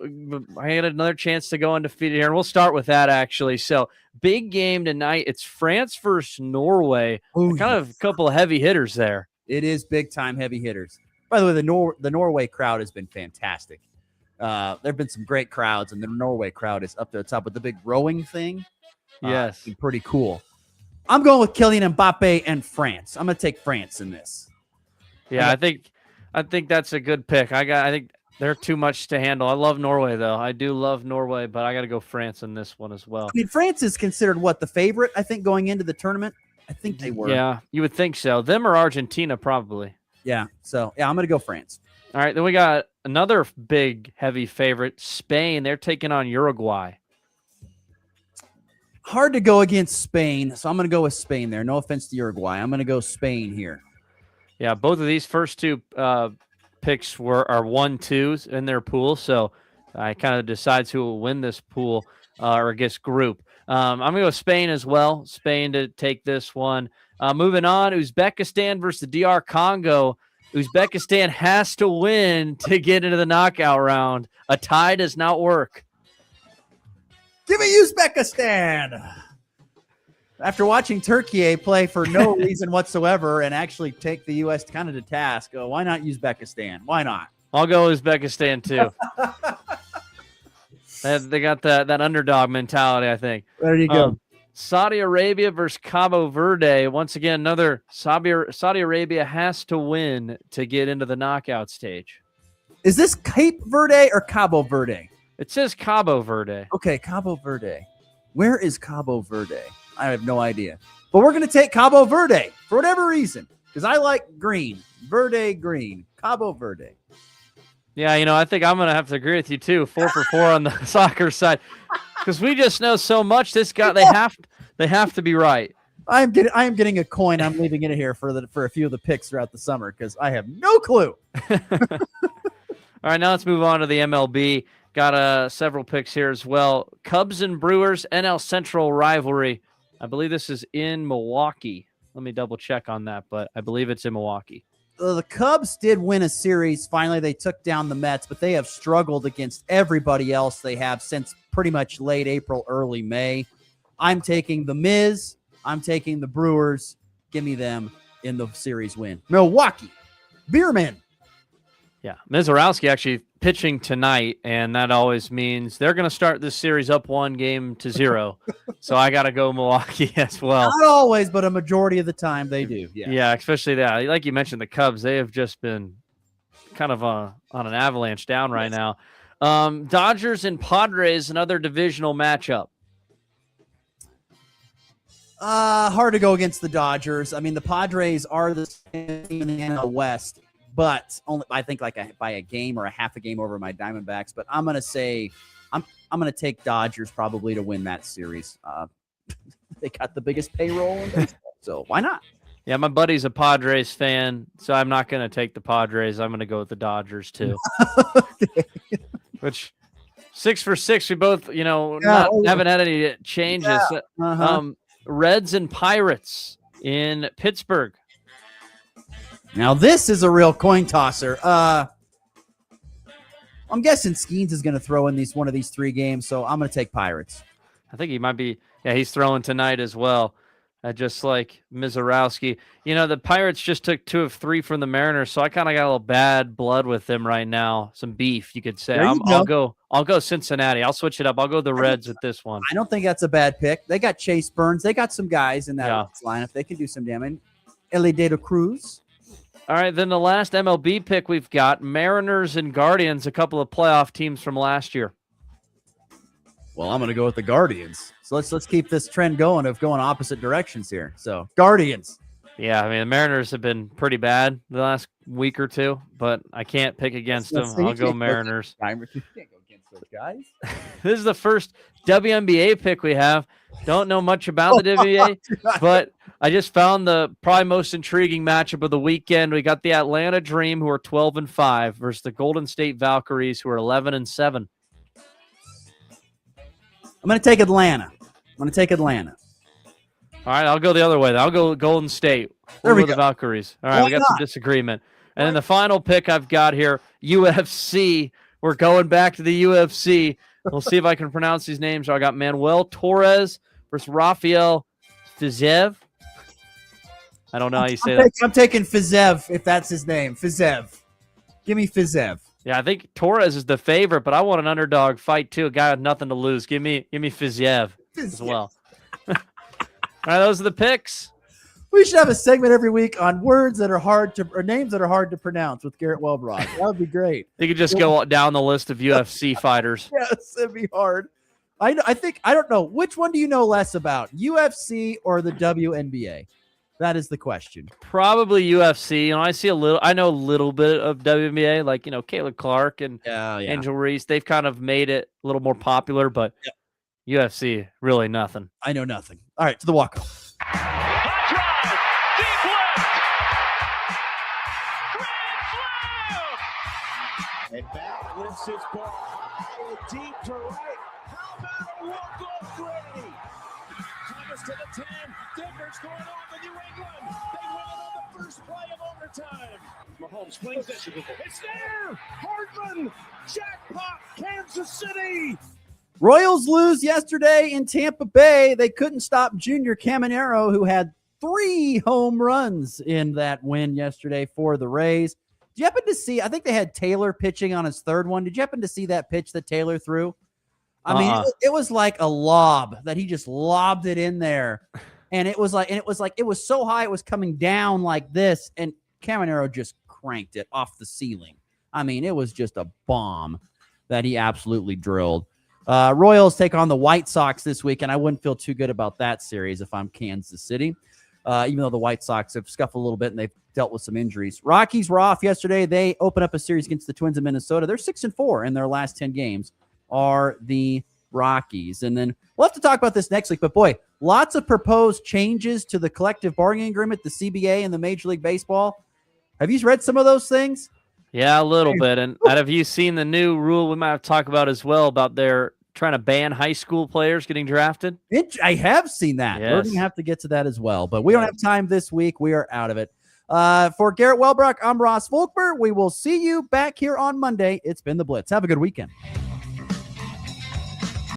I had another chance to go undefeated here, and we'll start with that, actually. So, big game tonight. It's France versus Norway. Kind of a couple of heavy hitters there. It is big-time heavy hitters. By the way, the Norway crowd has been fantastic. There have been some great crowds, and the Norway crowd is up there at the top with the big rowing thing. Yes. Pretty cool. I'm going with Kylian Mbappe and France. I'm going to take France in this. Yeah, I think that's a good pick. I think they're too much to handle. I love Norway, though. I do love Norway, but I got to go France in this one as well. I mean, France is considered the favorite, I think, going into the tournament. I think they were. Yeah, you would think so. Them or Argentina, probably. Yeah, so, I'm going to go France. All right, then we got another big, heavy favorite, Spain. They're taking on Uruguay. Hard to go against Spain, so I'm going to go with Spain there. No offense to Uruguay. I'm going to go Spain here. Yeah, both of these first two picks are 1-2s in their pool, so I kind of decides who will win this pool or I guess group. I'm going to go Spain as well. Spain to take this one. Moving on, Uzbekistan versus the DR Congo. Uzbekistan has to win to get into the knockout round. A tie does not work. Give me Uzbekistan. After watching Turkey play for no reason whatsoever and actually take the U.S. kind of to task, why not Uzbekistan? Why not? I'll go Uzbekistan too. They got that underdog mentality, I think. There you go. Saudi Arabia versus Cabo Verde. Once again, another Saudi Arabia has to win to get into the knockout stage. Is this Cape Verde or Cabo Verde? It says Cabo Verde. Okay, Cabo Verde. Where is Cabo Verde? I have no idea. But we're going to take Cabo Verde for whatever reason because I like green. Verde green. Cabo Verde. Yeah, I think I'm going to have to agree with you too. 4 for 4 on the soccer side because we just know so much. They have to be right. I am getting a coin. I'm leaving it here for a few of the picks throughout the summer because I have no clue. All right, now let's move on to the MLB. Got several picks here as well. Cubs and Brewers NL Central rivalry. I believe this is in Milwaukee. Let me double check on that, but I believe it's in Milwaukee. The Cubs did win a series. Finally, they took down the Mets, but they have struggled against everybody else they have since pretty much late April, early May. I'm taking the Miz. I'm taking the Brewers. Give me them in the series win. Milwaukee. Beerman. Yeah, Mizorowski actually pitching tonight, and that always means they're going to start this series up 1-0. So I got to go Milwaukee as well. Not always, but a majority of the time they do. Yeah, especially that. Like you mentioned, the Cubs, they have just been kind of on an avalanche down right now. Dodgers and Padres, another divisional matchup. Hard to go against the Dodgers. I mean, the Padres are the same team in the NL West, but only I think by a game or a half a game over my Diamondbacks. But I'm gonna say I'm gonna take Dodgers probably to win that series. They got the biggest payroll in baseball, so why not? Yeah, my buddy's a Padres fan, so I'm not gonna take the Padres. I'm gonna go with the Dodgers too. Which 6 for 6, we both haven't had any changes. Yeah. Reds and Pirates in Pittsburgh. Now this is a real coin tosser. I'm guessing Skeens is going to throw in one of these 3 games, so I'm going to take Pirates. I think he might be. Yeah, he's throwing tonight as well. Just like Mizorowski. The Pirates just took 2 of 3 from the Mariners, so I kind of got a little bad blood with them right now. Some beef, you could say. I'll go Cincinnati. I'll switch it up. I'll go the Reds with this one. I don't think that's a bad pick. They got Chase Burns. They got some guys in that lineup. They can do some damage. Ellie De La Cruz. All right, then the last MLB pick we've got, Mariners and Guardians, a couple of playoff teams from last year. Well, I'm going to go with the Guardians. So let's keep this trend going of going opposite directions here. So Guardians. Yeah, I mean, the Mariners have been pretty bad the last week or two, but I can't pick against them. I'll go Mariners. You can't go against those guys. This is the first WNBA pick we have. Don't know much about the WNBA, but I just found the probably most intriguing matchup of the weekend. We got the Atlanta Dream, who are 12-5, versus the Golden State Valkyries, who are 11-7. I'm going to take Atlanta. All right, I'll go the other way. I'll go Golden State. There we go. The Valkyries. All right, Why we got not? some disagreement. And then the final pick I've got here, UFC. We're going back to the UFC. We'll see if I can pronounce these names. I got Manuel Torres versus Rafael Fiziev. I don't know how you say that. I'm taking Fiziev, if that's his name. Fiziev. Give me Fiziev. Yeah, I think Torres is the favorite, but I want an underdog fight too. A guy with nothing to lose. Give me Fiziev as well. All right, those are the picks. We should have a segment every week on words that are names that are hard to pronounce with Garrett Wellbrock. That would be great. You could just go down the list of UFC fighters. Yes, it'd be hard. I don't know. Which one do you know less about, UFC or the WNBA? That is the question. Probably UFC. I know a little bit of WNBA, like, Caitlin Clark and Angel Reese. They've kind of made it a little more popular, but UFC, really nothing. I know nothing. All right, to the walk-off. And back lifts his ball high, deep to right. How about a walk-off Grady? Thomas to the 10. Denver's going on to New England. They win it on the first play of overtime. Mahomes flings it. It's there. Hardman. Jackpot. Kansas City. Royals lose yesterday in Tampa Bay. They couldn't stop Junior Caminero, who had 3 home runs in that win yesterday for the Rays. Did you happen to see, I think they had Taylor pitching on his third one. Did you happen to see that pitch that Taylor threw? I mean, it was like a lob that he just lobbed it in there. And it was so high, it was coming down like this. And Caminero just cranked it off the ceiling. I mean, it was just a bomb that he absolutely drilled. Royals take on the White Sox this week, and I wouldn't feel too good about that series if I'm Kansas City, even though the White Sox have scuffled a little bit and they've dealt with some injuries. Rockies were off yesterday. They open up a series against the Twins of Minnesota. They're 6-4 in their last 10 games are the Rockies. And then we'll have to talk about this next week, but boy, lots of proposed changes to the collective bargaining agreement, the CBA and the Major League Baseball. Have you read some of those things? Yeah, a little bit. And have you seen the new rule we might have to talk about as well about their trying to ban high school players getting drafted? I have seen that. Yes. We're going to have to get to that as well, but we don't have time this week. We are out of it. For Garrett Wellbrock, I'm Ross Volkmer. We will see you back here on Monday. It's been the Blitz. Have a good weekend.